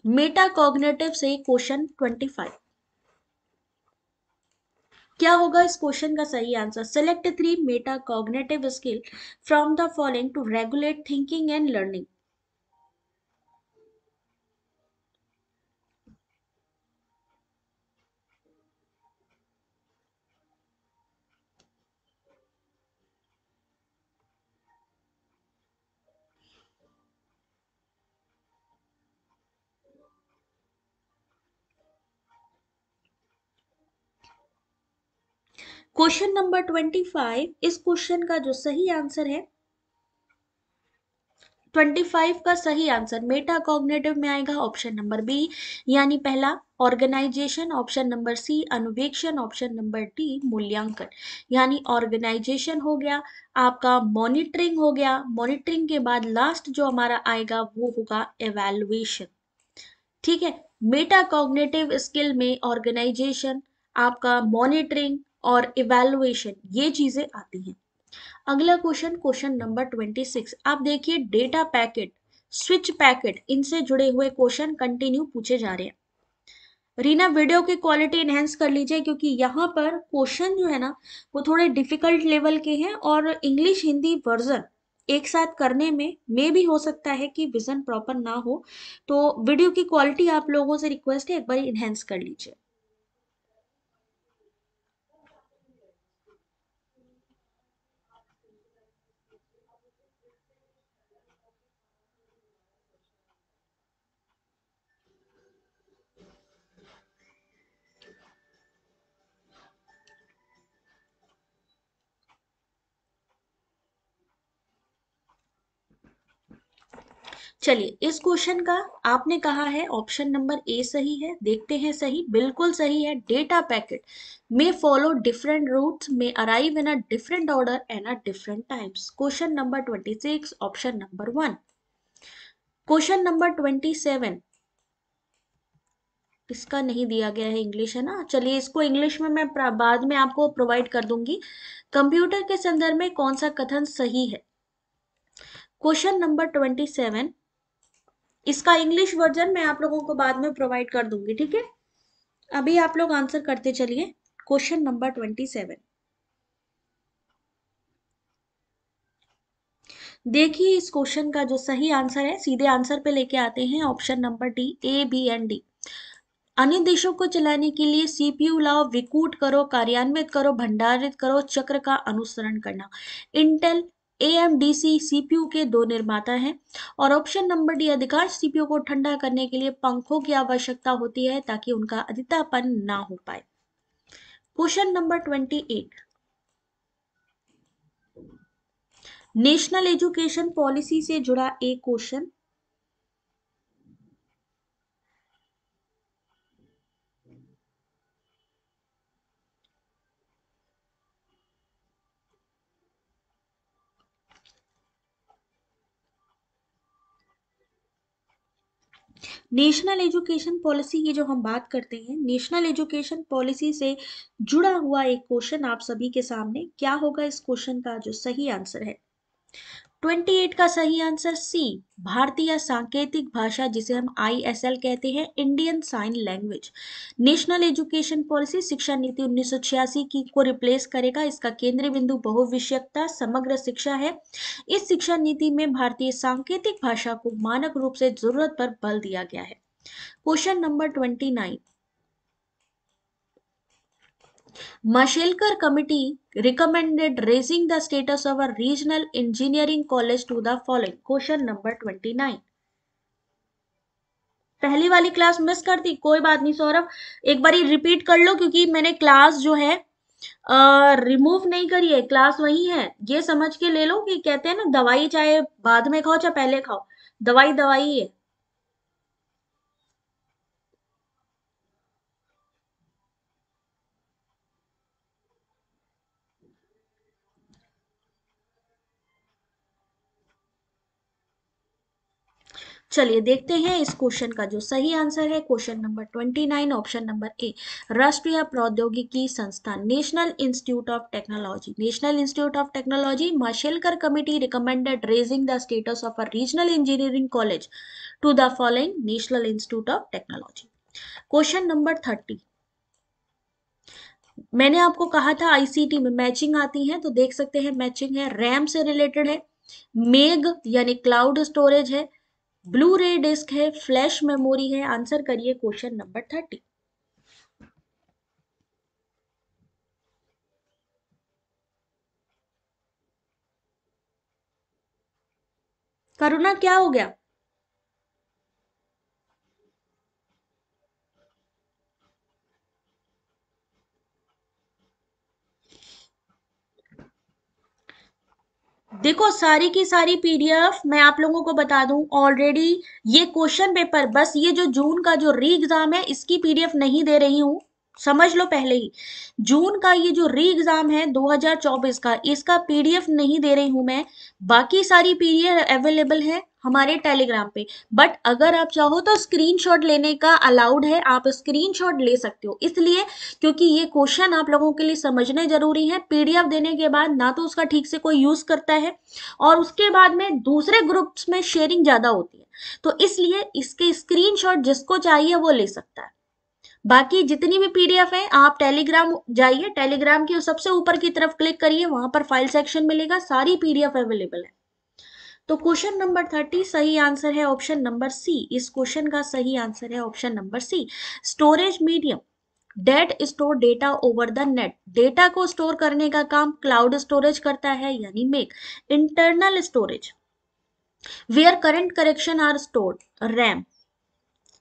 meta cognitive से क्वेश्चन 25। क्या होगा इस क्वेश्चन का सही answer? Select 3 meta cognitive skill from the following to regulate thinking and learning. Question number 25, इस क्वेश्चन का जो सही आंसर है 25 का सही आंसर मेटा कॉग्निटिव में आएगा ऑप्शन नंबर बी, यानी पहला ऑर्गेनाइजेशन, ऑप्शन नंबर सी अनुवेक्षण, ऑप्शन नंबर डी मूल्यांकन। यानी ऑर्गेनाइजेशन हो गया, आपका मॉनिटरिंग हो गया, मॉनिटरिंग के बाद लास्ट जो हमारा आएगा वो होगा एवेल्युएशन। ठीक है, मेटा कॉग्निटिव स्किल में ऑर्गेनाइजेशन, आपका मॉनिटरिंग और इवैल्यूएशन, ये चीजें आती हैं। अगला क्वेश्चन, क्वेश्चन नंबर 26, आप देखिए डेटा पैकेट, स्विच पैकेट, इनसे जुड़े हुए क्वेश्चन कंटिन्यू पूछे जा रहे हैं। रीना वीडियो की क्वालिटी इनहेंस कर लीजिए, क्योंकि यहाँ पर क्वेश्चन जो है ना वो थोड़े डिफिकल्ट लेवल के हैं और इंग्लिश हिंदी वर्जन एक साथ करने में भी हो सकता है कि विजन प्रॉपर ना हो, तो वीडियो की क्वालिटी आप लोगों से रिक्वेस्ट है एक बार इनहेंस कर लीजिए। चलिए, इस क्वेश्चन का आपने कहा है ऑप्शन नंबर ए सही है, देखते हैं सही, बिल्कुल सही है। Data packet may follow different routes, may arrive in a different order and at different times. Question number 26, option number 1. Question number 27, इसका नहीं दिया गया है इंग्लिश, है ना, चलिए इसको इंग्लिश में मैं बाद में आपको प्रोवाइड कर दूंगी। कंप्यूटर के संदर्भ में कौन सा कथन सही है? क्वेश्चन नंबर 27, इसका इंग्लिश वर्जन मैं आप लोगों को बाद में प्रोवाइड कर दूंगी, ठीक है। अभी आप लोग आंसर करते चलिए। क्वेश्चन नंबर 27, देखिए इस क्वेश्चन का जो सही आंसर है, सीधे आंसर पे लेके आते हैं, option number D, A B and D. अन्य देशों को चलाने के लिए सीपीयू लाओ, विकूट करो, कार्यान्वित करो, भंडारित करो, चक्र का अनुसरण करना। इंटेल, एएमडीसी सीपीयू के दो निर्माता हैं। और ऑप्शन नंबर डी, अधिकांश सीपीयू को ठंडा करने के लिए पंखों की आवश्यकता होती है ताकि उनका अधिकतापन ना हो पाए। Question number 28, national education policy से जुड़ा एक क्वेश्चन। नेशनल एजुकेशन पॉलिसी की जो हम बात करते हैं, नेशनल एजुकेशन पॉलिसी से जुड़ा हुआ एक क्वेश्चन आप सभी के सामने, क्या होगा इस क्वेश्चन का जो सही आंसर है? 28 का सही आंसर सी, भारतीय सांकेतिक भाषा, जिसे हम आईएसएल कहते हैं, Indian sign language. National education policy शिक्षा नीति 1986 की को रिप्लेस करेगा। इसका केंद्रीय बिंदु बहुविषयकता समग्र शिक्षा है। इस शिक्षा नीति में भारतीय सांकेतिक भाषा को मानक रूप से जरूरत पर बल दिया गया है। Question number 29, Mashelkar committee recommended raising the status of a regional engineering college to the following. Question number 29. पहली वाली क्लास मिस कर दी, कोई बात नहीं सौरभ, एक बारी रिपीट कर लो, क्योंकि मैंने क्लास जो है रिमूव नहीं करी है, क्लास वही है। ये समझ के ले लो कि कहते हैं ना, दवाई चाहे बाद में खाओ चाहे पहले खाओ, दवाई दवाई है। चलिए देखते हैं इस क्वेश्चन का जो सही आंसर है। Question number 29, option number A, राष्ट्रीय प्रौद्योगिकी संस्थान, national institute of technology. National institute of technology, Mashelkar committee recommended raising the status of a regional engineering college to the following, national institute of technology. Question number 30, मैंने आपको कहा था ICT में matching आती है, तो देख सकते हैं मैचिंग है, रैम से रिलेटेड है, मेग यानी क्लाउड स्टोरेज है, ब्लू रे डिस्क है, फ्लैश मेमोरी है। आंसर करिए क्वेश्चन नंबर 30। करुणा क्या हो गया? देखो सारी की सारी पीडीएफ मैं आप लोगों को बता दूं ऑलरेडी, ये क्वेश्चन पेपर, बस ये जो जून का जो री एग्जाम है इसकी पीडीएफ नहीं दे रही हूं, समझ लो पहले ही। जून का ये जो री एग्जाम है 2024 का, इसका पीडीएफ नहीं दे रही हूं मैं, बाकी सारी पीडीएफ अवेलेबल है हमारे टेलीग्राम पे। बट अगर आप चाहो तो स्क्रीनशॉट लेने का अलाउड है, आप स्क्रीनशॉट ले सकते हो, इसलिए क्योंकि ये क्वेश्चन आप लोगों के लिए समझने जरूरी है। पीडीएफ देने के बाद ना तो उसका ठीक से कोई यूज करता है, और उसके बाद में दूसरे ग्रुप्स में शेयरिंग ज्यादा होती है, तो इसलिए इसके स्क्रीनशॉट जिसको चाहिए वो ले सकता है। बाकी जितनी भी पीडीएफ है, आप टेलीग्राम जाइए, टेलीग्राम की सबसे ऊपर की तरफ क्लिक करिए, वहां पर फाइल सेक्शन मिलेगा, सारी पीडीएफ अवेलेबल है। तो क्वेश्चन नंबर 30 सही आंसर है ऑप्शन नंबर सी। इस क्वेश्चन का सही आंसर है option number C. Storage medium that store data over the net, data को स्टोर करने का काम क्लाउड स्टोरेज करता है, यानी मेक। Internal storage where current correction are stored, RAM.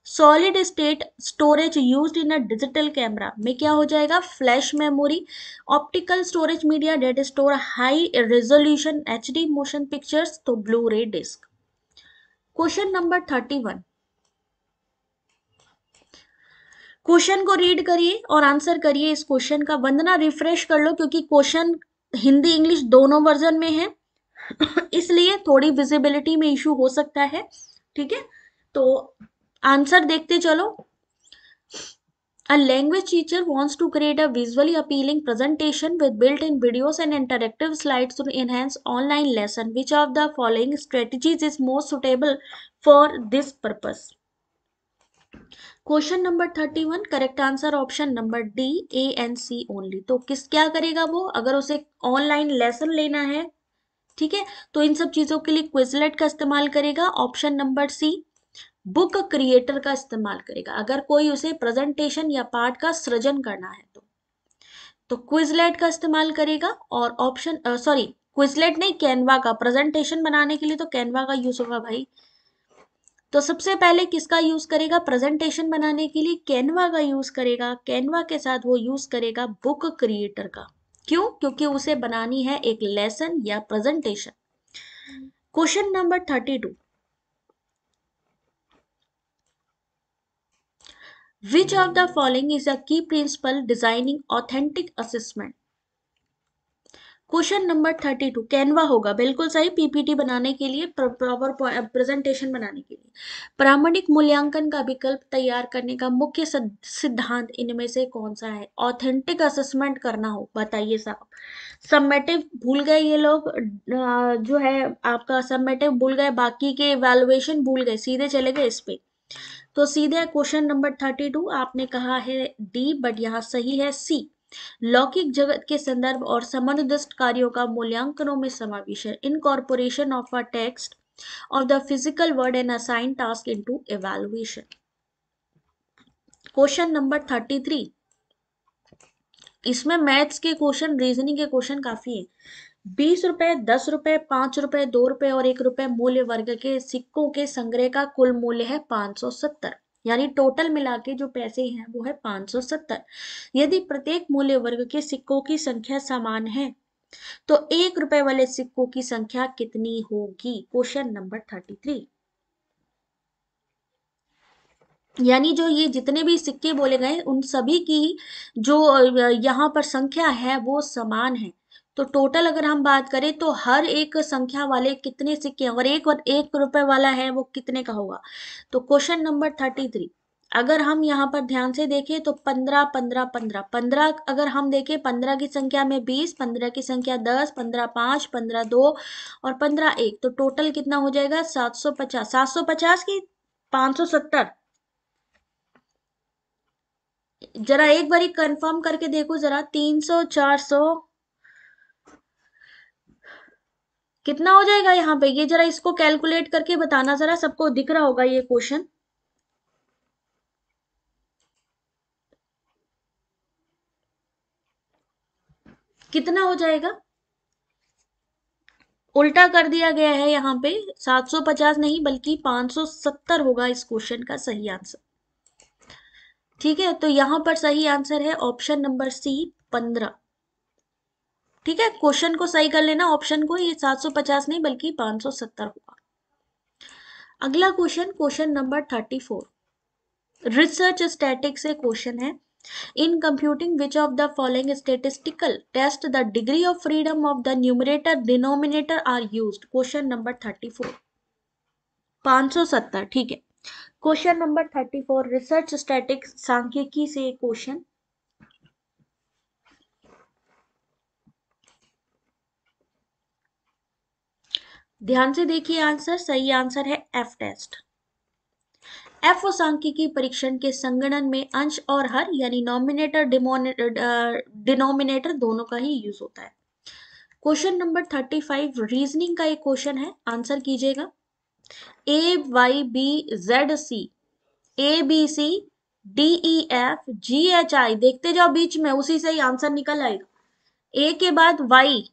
Solid state storage used in a digital camera में क्या हो जाएगा, flash memory. Optical storage media that store high resolution HD motion pictures, तो blu-ray disc. Question number 31, question को read करिए और answer करिए इस क्वेश्चन का। वंदना रिफ्रेश कर लो, क्योंकि क्वेश्चन हिंदी इंग्लिश दोनों वर्जन में है इसलिए थोड़ी विजिबिलिटी में इशू हो सकता है, ठीक है। तो आंसर देखते चलो। A language teacher wants to create a visually appealing presentation with built-in videos and interactive slides to enhance online lesson. Which of the following strategies is most suitable for this purpose? Question number 31, correct answer option number D, A and C only. तो किस क्या करेगा वो, अगर उसे online lesson लेना है, ठीक है, तो इन सब चीजों के लिए क्विजलेट का इस्तेमाल करेगा, option number C. Book creator का इस्तेमाल करेगा, अगर कोई उसे प्रेजेंटेशन या पाठ का सृजन करना है तो क्विजलेट का इस्तेमाल करेगा। और ऑप्शन सॉरी, क्विजलेट नहीं, कैनवा का, प्रेजेंटेशन बनाने के लिए तो कैनवा का यूज होगा भाई। तो सबसे पहले किसका यूज करेगा, प्रेजेंटेशन बनाने के लिए कैनवा का यूज करेगा। कैनवा के साथ वो यूज करेगा बुक क्रिएटर का। क्यों, क्योंकि उसे बनानी है एक लेसन या presentation. Question number 32, which of the following is a key principle designing authentic assessment? Question number 32, Canva होगा, बिल्कुल सही। पीपीटी बनाने के लिए, प्रॉपर प्रेजेंटेशन बनाने के लिए। प्रामाणिक मूल्यांकन का विकल्प तैयार करने का मुख्य सिद्धांत इनमें से कौन सा है। ऑथेंटिक असेसमेंट करना हो, बताइए साहब। सबमेटिव भूल गए ये लोग, जो है आपका सबमेटिव भूल गए, बाकी के इवैल्यूएशन भूल गए, सीधे चले गए इस पे। तो सीधे क्वेश्चन नंबर 32 आपने कहा है डी, बट यहाँ सही है सी। लौकिक जगत के संदर्भ और संबंधित कार्यों का मूल्यांकनों में समावेशन, incorporation of a text of the physical word and assign task into evaluation. Question number 33, इसमें मैथ्स के क्वेश्चन, रीजनिंग के क्वेश्चन काफी है। 20 रुपए, 10 रुपए, 5 रुपए, 2 रुपए और 1 रुपए मूल्य वर्ग के सिक्कों के संग्रह का कुल मूल्य है 570, यानी टोटल मिला के जो पैसे हैं वो है 570। यदि प्रत्येक मूल्य वर्ग के सिक्कों की संख्या समान है तो 1 रुपए वाले सिक्कों की संख्या कितनी होगी। क्वेश्चन नंबर 33, यानी जो ये जितने भी सिक्के बोले गए उन सभी की जो यहाँ पर संख्या है वो समान है। तो टोटल अगर हम बात करें तो हर एक संख्या वाले कितने सिक्के, अगर एक रुपए वाला है वो कितने का होगा। तो क्वेश्चन नंबर 33, अगर हम यहाँ पर ध्यान से देखें तो 15 15 15 15, अगर हम देखें 15 की संख्या में 20, 15 की संख्या 10, 15 5, 15 2 और 15 1, तो टोटल कितना हो जाएगा 750। 750 की 570, जरा एक बारी कंफर्म करके देखो जरा, 300 400 कितना हो जाएगा यहाँ पे, ये जरा इसको कैलकुलेट करके बताना जरा, सबको दिख रहा होगा ये क्वेश्चन। कितना हो जाएगा, उल्टा कर दिया गया है यहाँ पे, 750 नहीं बल्कि 570 होगा इस क्वेश्चन का सही आंसर। ठीक है, तो यहाँ पर सही आंसर है ऑप्शन नंबर सी, 15। ठीक है, क्वेश्चन को सही कर लेना, ऑप्शन को, ये 750 नहीं बल्कि 570 होगा। अगला question, question number 34, research static से क्वेश्चन है। In computing which of the following statistical test the degree of freedom of the numerator denominator are used. Question number 34, 570, ठीक है। क्वेश्चन नंबर 34, रिसर्च स्टैटिक्स सांख्यिकी से क्वेश्चन। ध्यान से देखिए answer, सही आंसर है एफ टेस्ट। एफ और सांख्यिकी परीक्षण के संगणन में अंश और हर यानी नॉमिनेटर डिनोमिनेटर दोनों का ही यूज होता है। क्वेश्चन नंबर 35 रीजनिंग का एक क्वेश्चन है, आंसर कीजिएगा। A Y B Z C, A B C D E F G H I, देखते जाओ बीच में, उसी से ही आंसर निकल आएगा। ए के बाद वाई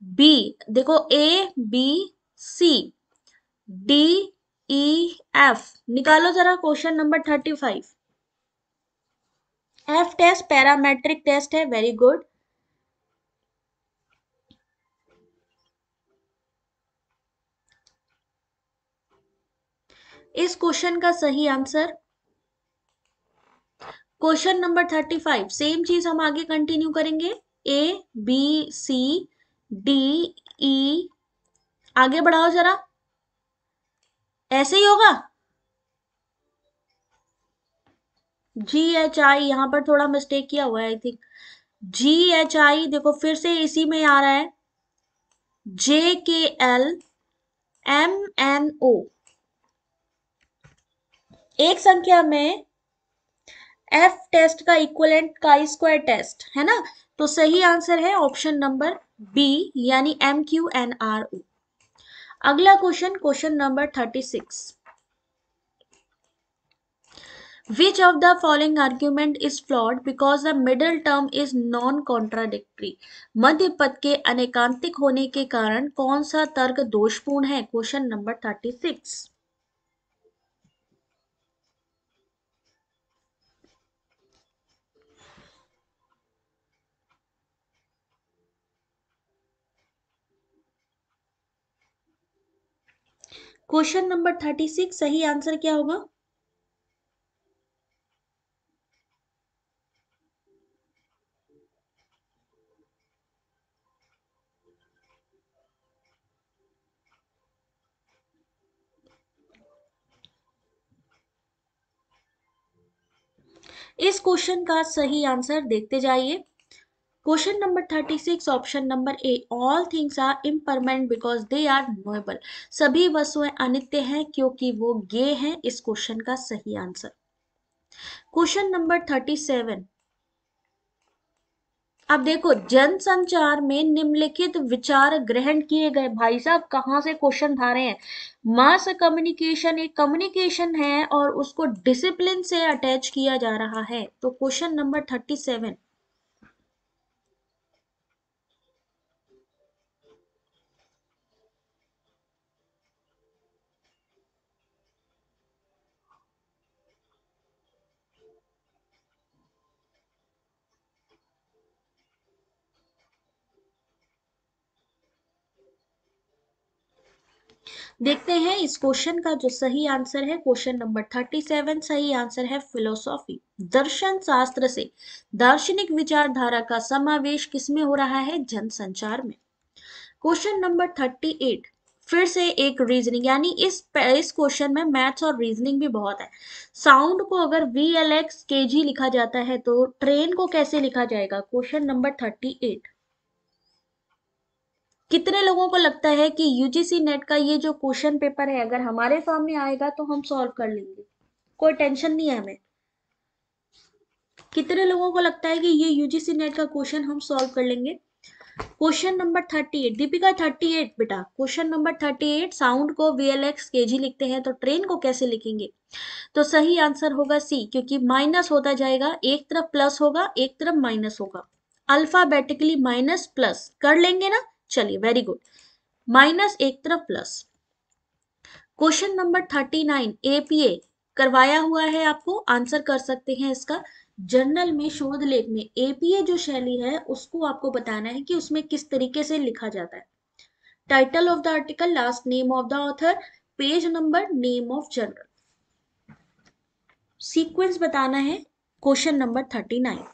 बी, देखो A B C D E F, निकालो जरा question number 35। F test parametric test है, वेरी गुड। इस क्वेश्चन का सही आंसर क्वेश्चन नंबर 35, सेम चीज हम आगे कंटिन्यू करेंगे। ए बी सी डी ई, आगे बढ़ाओ जरा, ऐसे ही होगा। जी एच आई, यहां पर थोड़ा मिस्टेक किया हुआ है आई थिंक। जी एच आई, देखो फिर से इसी में आ रहा है। जे के एल एम एन ओ, एक संख्या में एफ टेस्ट का इक्विवेलेंट काई स्क्वायर टेस्ट है ना, तो सही आंसर है ऑप्शन नंबर बी यानी M Q N R O. अगला question, question number 36, which of the following argument is flawed because the middle term is non contradictory? मध्य पद के अनेकांतिक होने के कारण कौन सा तर्क दोषपूर्ण है? Question number 36। क्वेश्चन नंबर 36, सही आंसर क्या होगा? इस क्वेश्चन का सही आंसर देखते जाइए। Question number 36, option number A, all things are impermanent because they are knowable. सभी वस्तुएं अनित्य हैं क्योंकि वो गे हैं, इस क्वेश्चन का सही आंसर। क्वेश्चन नंबर 37, अब देखो जनसंचार में निम्नलिखित विचार ग्रहण किए गए। भाई साहब कहां से क्वेश्चन उठा रहे हैं। मास कम्युनिकेशन एक कम्युनिकेशन है और उसको डिसिप्लिन से अटैच किया जा रहा है, तो क्वेश्चन नंबर 37। देखते हैं इस क्वेश्चन का जो सही आंसर है। क्वेश्चन नंबर 37 सही आंसर है फिलोसॉफी। दर्शन शास्त्र से दार्शनिक विचारधारा का समावेश किसमें हो रहा है? जनसंचार में। क्वेश्चन नंबर 38, फिर से एक रीजनिंग, यानी इस क्वेश्चन में मैथ्स और रीजनिंग भी बहुत है। साउंड को अगर VLX kg लिखा जाता है तो ट्रेन को कैसे लिखा जाएगा? Question number 38। कितने लोगों को लगता है कि यूजीसी नेट का ये जो क्वेश्चन पेपर है अगर हमारे सामने आएगा तो हम सॉल्व कर लेंगे, कोई टेंशन नहीं है हमें? कितने लोगों को लगता है कि ये यूजीसी नेट का क्वेश्चन हम सॉल्व कर लेंगे? क्वेश्चन नंबर 38, दीपिका 38 बेटा, क्वेश्चन नंबर 38, साउंड को VLX kg लिखते हैं तो ट्रेन को कैसे लिखेंगे? तो सही आंसर होगा सी, क्योंकि माइनस होता जाएगा, एक तरफ प्लस होगा एक तरफ माइनस होगा। अल्फाबेटिकली माइनस प्लस कर लेंगे ना, चलिए वेरी गुड, माइनस एक तरफ प्लस। क्वेश्चन नंबर 39, APA करवाया हुआ है आपको, आंसर कर सकते हैं इसका। जर्नल में शोध लेख में APA जो शैली है उसको आपको बताना है कि उसमें किस तरीके से लिखा जाता है। Title of the article, last name of the author, page number, name of journal, sequence बताना है। Question number 39।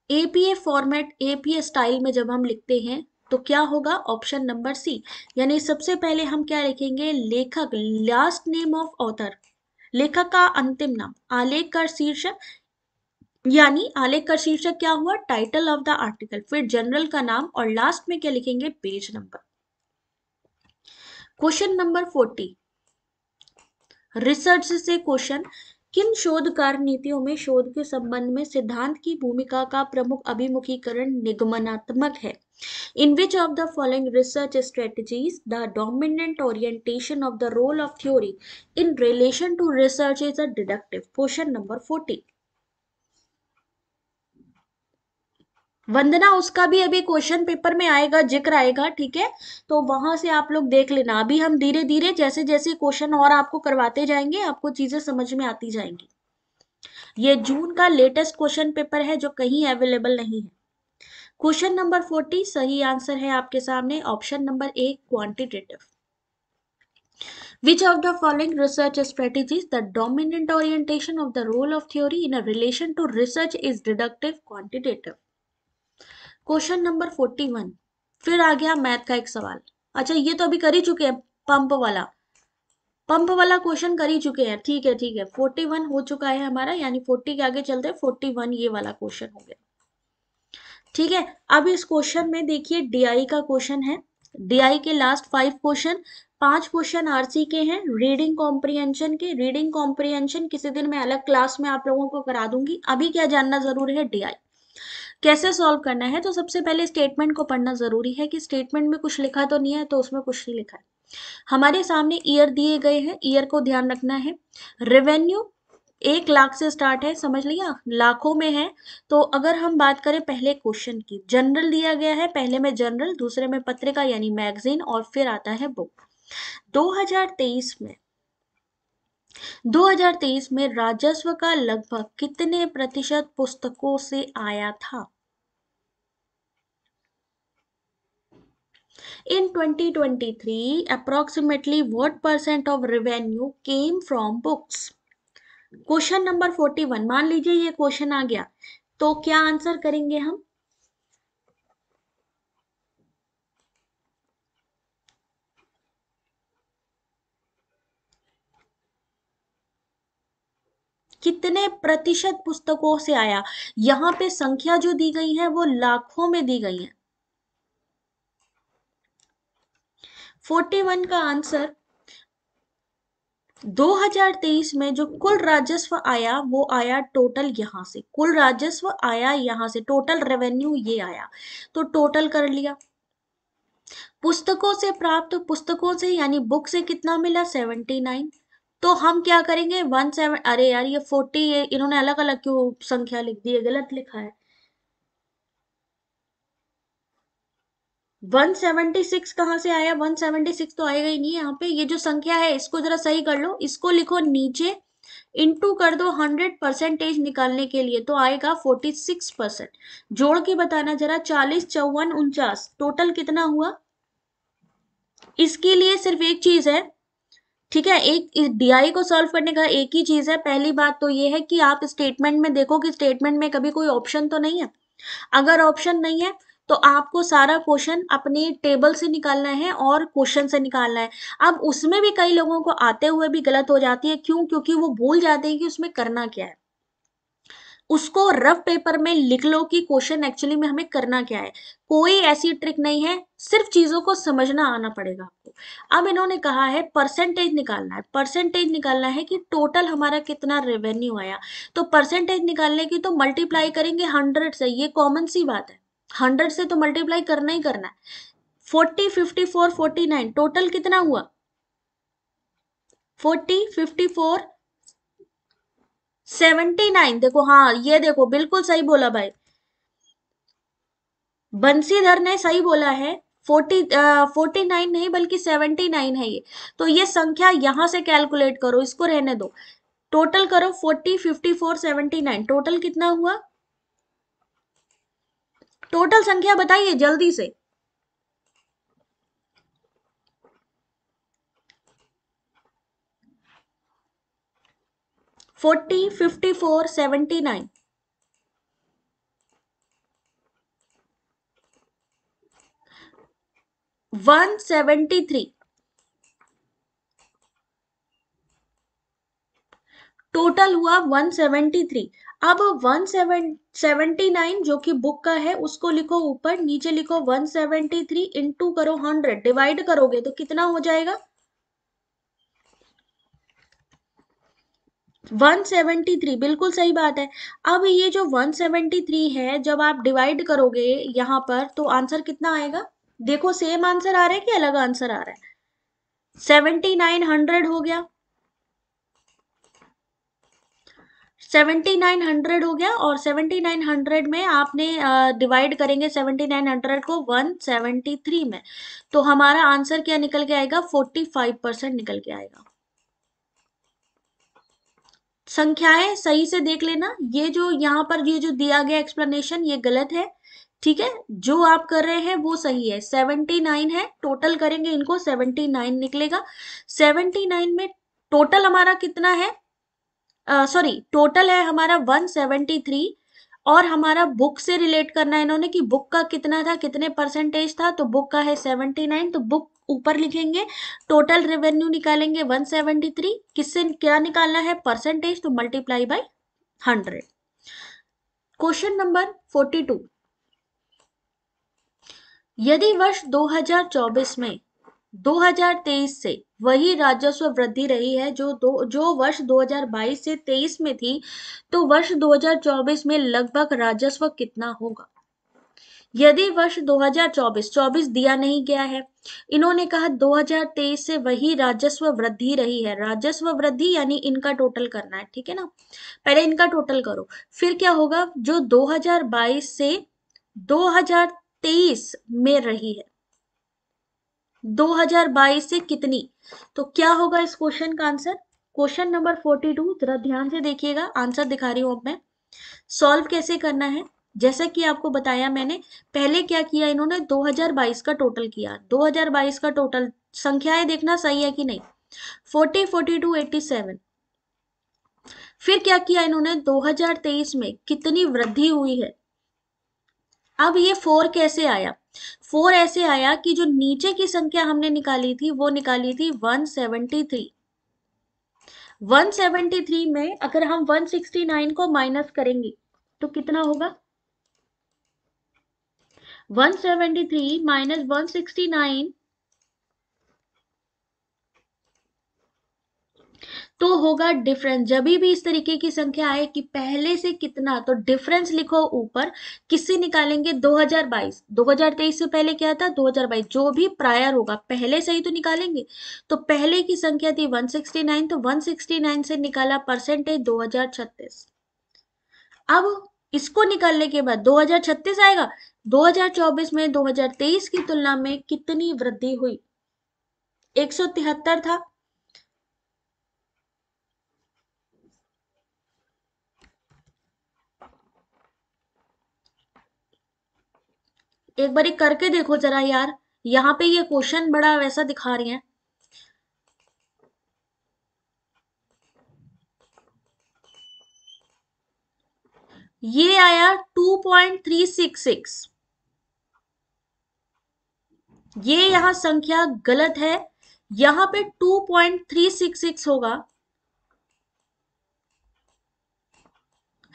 APA format, APA style में जब हम लिखते हैं तो क्या होगा, ऑप्शन नंबर सी। यानी सबसे पहले हम क्या लिखेंगे, लेखक, लास्ट नेम ऑफ ऑथर, लेखक का अंतिम नाम, आलेख का शीर्षक, यानी आलेख का शीर्षक क्या हुआ, टाइटल ऑफ द आर्टिकल, फिर जनरल का नाम और लास्ट में क्या लिखेंगे, page number. Question number 40, research से क्वेश्चन, किन शोध कार्य नीतियों में शोध के संबंध में सिद्धांत की भूमिका का प्रमुख अभिमुखीकरण निगमनात्मक है? In which of the following research strategies the dominant orientation of the role of theory in relation to research is a deductive? Question number 40. वंदना, उसका भी अभी क्वेश्चन पेपर में आएगा, जिक्र आएगा, ठीक है, तो वहां से आप लोग देख लेना। अभी हम धीरे धीरे जैसे जैसे क्वेश्चन और आपको करवाते जाएंगे, आपको चीजें समझ में आती जाएंगी। ये जून का लेटेस्ट क्वेश्चन पेपर है जो कहीं अवेलेबल नहीं है। क्वेश्चन नंबर 40, सही आंसर है आपके सामने option number A, quantitative. Which of the following research strategies the dominant orientation of the role of theory in a relation to research is deductive, quantitative? Question number 41, फिर आ गया math का एक सवाल। अच्छा, ये तो अभी कर ही चुके हैं, पंप वाला क्वेश्चन कर ही चुके हैं, ठीक है ठीक है। 41 हो चुका है हमारा, यानी 40 के आगे चलते हैं, 41 ये वाला क्वेश्चन हो गया, ठीक है। अब इस क्वेश्चन में देखिए डीआई का क्वेश्चन है। डीआई के लास्ट 5 क्वेश्चन, 5 क्वेश्चन आरसी के हैं, रीडिंग कॉम्प्रिहेंशन के। रीडिंग कॉम्प्रिहेंशन किसी दिन मैं अलग क्लास में आप लोगों को करा दूंगी, अभी क्या जानना जरूरी है, डीआई कैसे सॉल्व करना है। तो सबसे पहले स्टेटमेंट को पढ़ना जरूरी है कि स्टेटमेंट में कुछ लिखा तो नहीं है, तो उसमें कुछ नहीं लिखा है। हमारे सामने ईयर दिए गए हैं, ईयर को ध्यान रखना है। रेवेन्यू 1 लाख से स्टार्ट है, समझ लिया, लाखों में है। तो अगर हम बात करें पहले क्वेश्चन की, जनरल दिया गया है, पहले में जनरल, दूसरे में पत्रिका यानी मैगजीन, और फिर आता है बुक। 2023 में 2023 में राजस्व का लगभग कितने प्रतिशत पुस्तकों से आया था? In 2023, approximately what percent of revenue came from books? Question number 41, मान लीजिए ये क्वेश्चन आ गया, तो क्या आंसर करेंगे हम? कितने प्रतिशत पुस्तकों से आया? यहां पे संख्या जो दी गई है वो लाखों में दी गई है। 41 का आंसर, 2023 में जो कुल राजस्व आया वो आया टोटल, यहां से कुल राजस्व आया, यहां से टोटल रेवेन्यू ये आया, तो टोटल कर लिया। पुस्तकों से प्राप्त, पुस्तकों से यानी बुक से कितना मिला, 79। तो हम क्या करेंगे, 17, अरे यार ये 40, ये इन्होंने अलग अलग क्यों संख्या लिख दी है, गलत लिखा है। 176 कहाँ से आया, 176 तो आएगा ही नहीं यहाँ पे। ये जो संख्या है इसको जरा सही कर लो, इसको लिखो नीचे, इंटू कर दो 100% निकालने के लिए, तो आएगा 46%। जोड़ के बताना जरा, 40, 54, 49, टोटल कितना हुआ? इसके लिए सिर्फ एक चीज है, ठीक है, एक डीआई को सॉल्व करने का एक ही चीज है। पहली बात तो ये है कि आप स्टेटमेंट में देखो कि स्टेटमेंट में कभी कोई ऑप्शन तो नहीं है। अगर ऑप्शन नहीं है तो आपको सारा क्वेश्चन अपने टेबल से निकालना है और क्वेश्चन से निकालना है। अब उसमें भी कई लोगों को आते हुए भी गलत हो जाती है, क्यों? क्योंकि वो भूल जाते हैं कि उसमें करना क्या है। उसको रफ पेपर में लिख लो कि क्वेश्चन एक्चुअली में हमें करना क्या है। कोई ऐसी ट्रिक नहीं है, सिर्फ चीजों को समझना आना पड़ेगा आपको। अब इन्होंने कहा है परसेंटेज निकालना है, परसेंटेज निकालना है कि टोटल हमारा कितना रेवेन्यू आया। तो परसेंटेज निकालने की तो मल्टीप्लाई करेंगे 100 से, ये कॉमन सी बात है, 100 से तो मल्टीप्लाई करना ही करना है। 40, 54, 49, टोटल कितना हुआ? 40, 54, 79। देखो, हाँ ये देखो, बिल्कुल सही बोला भाई, बंसीधर ने सही बोला है। 49 नहीं बल्कि 79 है ये। तो ये संख्या यहां से कैलकुलेट करो, इसको रहने दो, टोटल करो 40, 54, 79, टोटल कितना हुआ? टोटल संख्या बताइए जल्दी से। 40, 54, 79, 173 टोटल हुआ 173। अब 179 जो कि बुक का है उसको लिखो ऊपर, नीचे लिखो 173 इंटू करो 100, डिवाइड करोगे तो कितना हो जाएगा 173। बिल्कुल सही बात है। अब ये जो 173 है जब आप डिवाइड करोगे यहां पर तो आंसर कितना आएगा, देखो सेम आंसर आ रहा है कि अलग आंसर आ रहा है, 7900 हो गया, 7900 हो गया। और 7900 में आपने डिवाइड करेंगे 7900 को 173 में, तो हमारा आंसर क्या निकल के आएगा, 45% निकल के आएगा। संख्याएं सही से देख लेना, ये जो यहाँ पर ये जो दिया गया एक्सप्लेनेशन ये गलत है, ठीक है, जो आप कर रहे हैं वो सही है। 79 है, टोटल करेंगे इनको 79 निकलेगा। 79 में टोटल हमारा कितना है, सॉरी टोटल है हमारा 173, और हमारा बुक से रिलेट करना है इन्होंने कि बुक का कितना था, कितने परसेंटेज था, तो बुक का है 79, तो बुक ऊपर लिखेंगे, टोटल रेवेन्यू निकालेंगे 173, किससे क्या निकालना है परसेंटेज, तो मल्टीप्लाई बाय 100। क्वेश्चन नंबर 42, यदि वर्ष 2024 में 2023 से वही राजस्व वृद्धि रही है जो वर्ष 2022 से 23 में थी, तो वर्ष 2024 में लगभग राजस्व कितना होगा। यदि वर्ष 2024 दिया नहीं गया है, इन्होंने कहा 2023 से वही राजस्व वृद्धि रही है, राजस्व वृद्धि यानी इनका टोटल करना है, ठीक है ना, पहले इनका टोटल करो, फिर क्या होगा जो 2022 से 2023 में रही है, 2022 से कितनी, तो क्या होगा इस क्वेश्चन का आंसर। क्वेश्चन नंबर 42 जरा ध्यान से देखिएगा, आंसर दिखा रही हूं अब मैं। सॉल्व कैसे करना है, जैसा कि आपको बताया मैंने, पहले क्या किया इन्होंने 2022 का टोटल किया, 2022 का टोटल, संख्याएं देखना सही है कि नहीं, 40 42 87। फिर क्या किया इन्होंने 2023 में कितनी वृद्धि हुई है। अब ये 4 कैसे आया, 4 ऐसे आया कि जो नीचे की संख्या हमने निकाली थी वो निकाली थी 173। 173 में अगर हम 169 को माइनस करेंगे तो कितना होगा, 173 माइनस 169 तो होगा डिफरेंस। जब भी इस तरीके की संख्या आए कि पहले से कितना, तो डिफरेंस लिखो ऊपर, किससे निकालेंगे 2022, 2023 से पहले क्या था 2022, जो भी प्रायर होगा पहले से ही तो निकालेंगे, तो पहले की संख्या थी 169, तो 169 से निकाला परसेंटेज 2036। अब इसको निकालने के बाद 2036 आएगा, 2024 में 2023 की तुलना में कितनी वृद्धि हुई, 173 था, एक बारी करके देखो जरा यार, यहाँ पे ये क्वेश्चन बड़ा वैसा दिखा रही है। ये आया 2.366, ये यहां संख्या गलत है, यहां पे 2.366 होगा,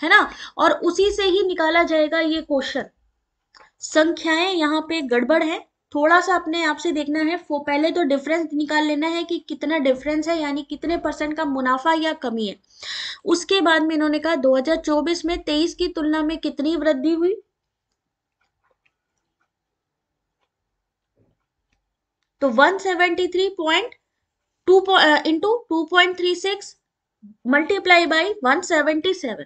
है ना, और उसी से ही निकाला जाएगा ये क्वेश्चन। संख्याएं यहाँ पे गड़बड़ है, थोड़ा सा अपने आप से देखना है, वो पहले तो डिफरेंस निकाल लेना है कि कितना डिफरेंस है, यानी कितने परसेंट का मुनाफा या कमी है। उसके बाद में इन्होंने कहा 2024 में 23 की तुलना में कितनी वृद्धि हुई, तो 173.2 इंटू 2.36 मल्टीप्लाई बाई 177,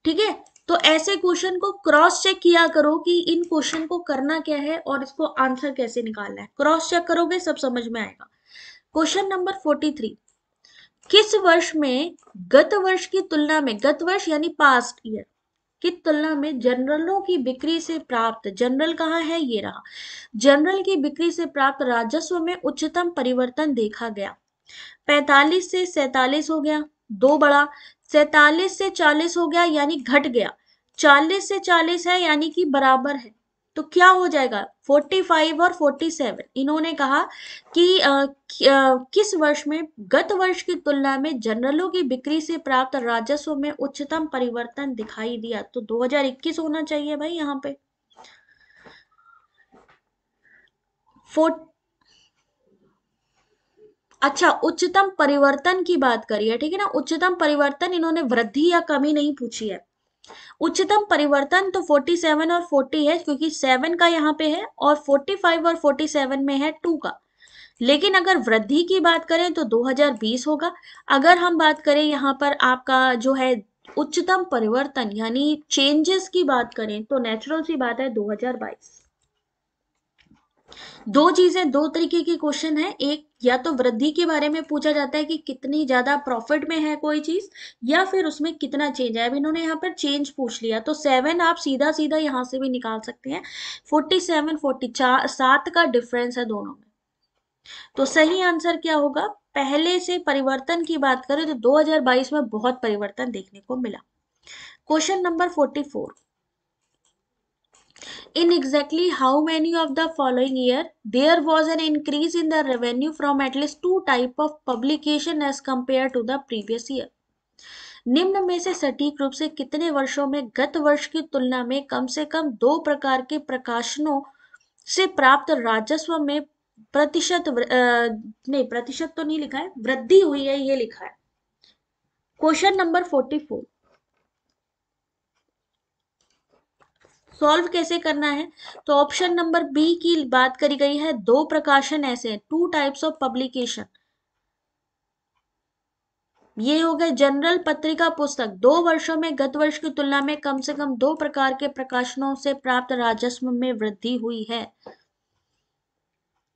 ठीक है। तो ऐसे क्वेश्चन को क्रॉस चेक किया करो कि इन क्वेश्चन को करना क्या है और इसको आंसर कैसे निकालना है, क्रॉस चेक करोगे सब समझ में आएगा। क्वेश्चन नंबर 43, किस वर्ष में गत वर्ष की तुलना में, गत वर्ष यानी पास्ट ईयर की तुलना में जनरलों की बिक्री से प्राप्त, जनरल कहाँ है ये रहा, जनरल की बिक्री से प्राप्त राजस्व में उच्चतम परिवर्तन देखा गया। 45 से 47 हो गया, दो बड़ा, 47 से 40 हो गया यानी घट गया, 40 से 40 है यानी कि बराबर है, तो क्या हो जाएगा 45 और 47। इन्होंने कहा कि किस वर्ष में गत वर्ष की तुलना में जनरलों की बिक्री से प्राप्त राजस्व में उच्चतम परिवर्तन दिखाई दिया। तो 2021 होना चाहिए भाई यहाँ पे। अच्छा, उच्चतम परिवर्तन की बात करी है, ठीक है ना। उच्चतम परिवर्तन, इन्होंने वृद्धि या कमी नहीं पूछी है। उच्चतम परिवर्तन तो 47 और 40 है, क्योंकि 7 का यहाँ पे है, और 45 और 47 में है 2 का। लेकिन अगर वृद्धि की बात करें तो 2020 होगा। अगर हम बात करें यहाँ पर आपका जो है उच्चतम परिवर्तन यानी चेंजेस की बात करें, तो नेचुरल सी बात है 2022। दो चीजें, दो तरीके के क्वेश्चन है। एक, या तो वृद्धि के बारे में पूछा जाता है कि कितनी ज्यादा प्रॉफिट में है कोई चीज, या फिर उसमें कितना चेंज है। अब इन्होंने यहाँ पर चेंज पूछ लिया, तो 7 आप सीधा सीधा यहाँ से भी निकाल सकते हैं। 47 44 7 का डिफरेंस है दोनों में। तो सही आंसर क्या होगा, पहले से परिवर्तन की बात करें तो 2022 में बहुत परिवर्तन देखने को मिला। Question number 44, in exactly how many of the following year there was an increase in the revenue from at least 2 type of publication as compared to the previous year? निम्न में से सटीक रूप से कितने वर्षों में गत वर्ष की तुलना में कम से कम 2 प्रकार के प्रकाशनों से प्राप्त राजस्व में नहीं, प्रतिशत तो नहीं लिखा है, वृद्धि हुई है, ये लिखा है। क्वेश्चन नंबर 44 सॉल्व कैसे करना है, तो ऑप्शन नंबर बी की बात करी गई है। 2 प्रकाशन ऐसे हैं, 2 टाइप्स ऑफ पब्लिकेशन। ये हो गए जनरल पत्रिका पुस्तक। 2 वर्षों में गत वर्ष की तुलना में कम से कम 2 प्रकार के प्रकाशनों से प्राप्त राजस्व में वृद्धि हुई है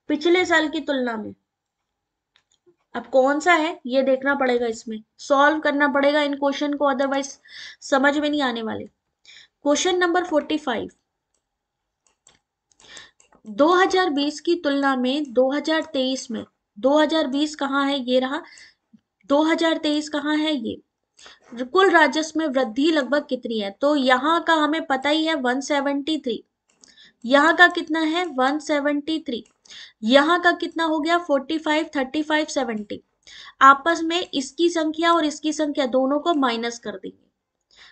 पिछले साल की तुलना में। अब कौन सा है ये देखना पड़ेगा, इसमें सॉल्व करना पड़ेगा इन क्वेश्चन को, अदरवाइज समझ में नहीं आने वाले। क्वेश्चन नंबर 45, 2020 की तुलना में 2023 में, 2020 कहाँ है, ये रहा, 2023 कहाँ है, ये कुल राजस्व में वृद्धि लगभग कितनी है, तो यहाँ का हमें पता ही है 173, यहाँ का कितना है 173, यहाँ का कितना हो गया 45, 35, 70। आपस में इसकी संख्या और इसकी संख्या दोनों को माइनस कर देंगे।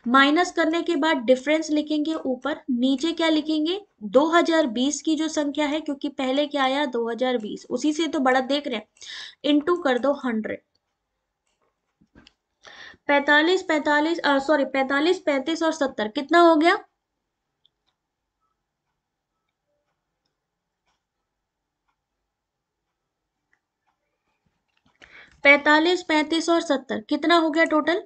माइनस करने के बाद डिफरेंस लिखेंगे ऊपर, नीचे क्या लिखेंगे 2020 की जो संख्या है, क्योंकि पहले क्या आया 2020, उसी से तो बढ़त देख रहे हैं, इनटू कर दो 100। 45 35 और 70 कितना हो गया, 45 35 और 70 कितना हो गया टोटल,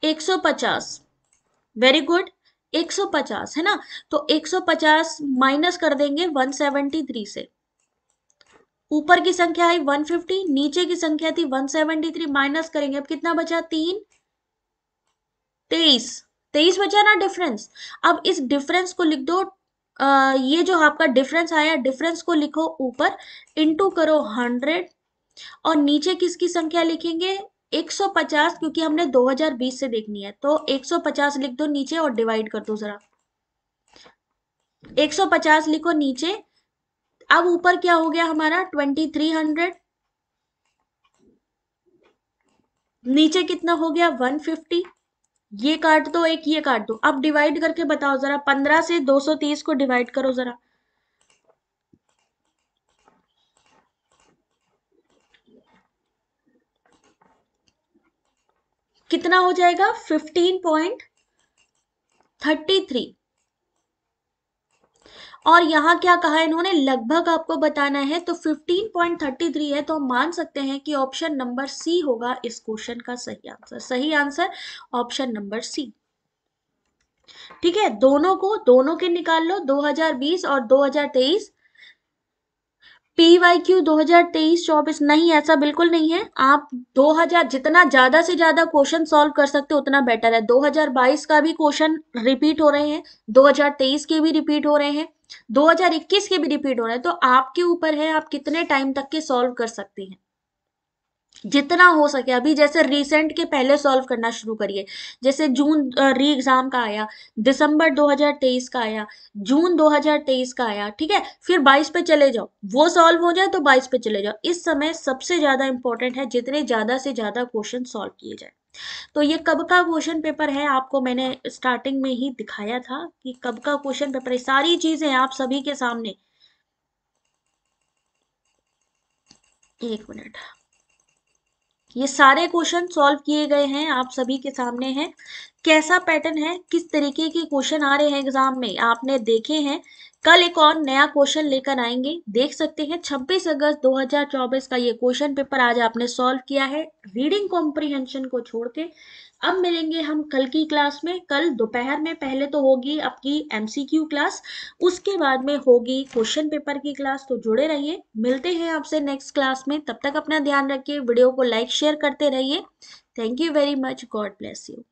150। वेरी गुड, 150 है ना। तो 150 माइनस कर देंगे 173 से। ऊपर की संख्या आई 150, नीचे की संख्या थी 173, माइनस करेंगे, अब कितना बचा 3, 23 बचा ना डिफरेंस। अब इस डिफरेंस को लिख दो, ये जो आपका डिफरेंस आया, डिफरेंस को लिखो ऊपर, इनटू करो 100, और नीचे किसकी संख्या लिखेंगे 150, क्योंकि हमने 2020 से देखनी है, तो 150 लिख दो नीचे और डिवाइड कर दो जरा। 150 लिखो नीचे। अब ऊपर क्या हो गया हमारा 2300, नीचे कितना हो गया 150, ये काट दो, एक ये काट दो। अब डिवाइड करके बताओ जरा, 15 से 230 को डिवाइड करो जरा, कितना हो जाएगा 15.33। और यहाँ क्या कहा इन्होंने, लगभग आपको बताना है, तो 15.33 है, तो हम मान सकते हैं कि ऑप्शन नंबर सी होगा इस क्वेश्चन का सही आंसर। सही आंसर ऑप्शन नंबर सी। ठीक है, दोनों के निकाल लो, 2020 और 2023। PYQ 2023-24 नहीं, ऐसा बिल्कुल नहीं है। आप 2000 जितना ज्यादा से ज्यादा क्वेश्चन सॉल्व कर सकते हो उतना बेटर है। 2022 का भी क्वेश्चन रिपीट हो रहे हैं, 2023 के भी रिपीट हो रहे हैं, 2021 के भी रिपीट हो रहे हैं, तो आपके ऊपर है आप कितने टाइम तक के सॉल्व कर सकते हैं। जितना हो सके अभी जैसे रिसेंट के पहले सॉल्व करना शुरू करिए। जैसे जून री एग्जाम का आया, दिसंबर 2023 का आया, जून 2023 का आया, ठीक है, फिर 22 पे चले जाओ, वो सॉल्व हो जाए तो 22 पे चले जाओ। इस समय सबसे ज्यादा इंपॉर्टेंट है जितने ज्यादा से ज्यादा क्वेश्चन सॉल्व किए जाए। तो ये कब का क्वेश्चन पेपर है आपको मैंने स्टार्टिंग में ही दिखाया था कि कब का क्वेश्चन पेपर है, सारी चीजें आप सभी के सामने। एक मिनट, ये सारे क्वेश्चन सॉल्व किए गए हैं, आप सभी के सामने हैं। कैसा पैटर्न है, किस तरीके के क्वेश्चन आ रहे हैं एग्जाम में आपने देखे हैं। कल एक और नया क्वेश्चन लेकर आएंगे, देख सकते हैं 26 अगस्त 2024 का ये क्वेश्चन पेपर आज आपने सॉल्व किया है रीडिंग कॉम्प्रिहेंशन को छोड़ के। अब मिलेंगे हम कल की क्लास में। कल दोपहर में पहले तो होगी आपकी एमसीक्यू क्लास, उसके बाद में होगी क्वेश्चन पेपर की क्लास। तो जुड़े रहिए, मिलते हैं आपसे नेक्स्ट क्लास में। तब तक अपना ध्यान रखिए, वीडियो को लाइक शेयर करते रहिए। Thank you very much, God bless you.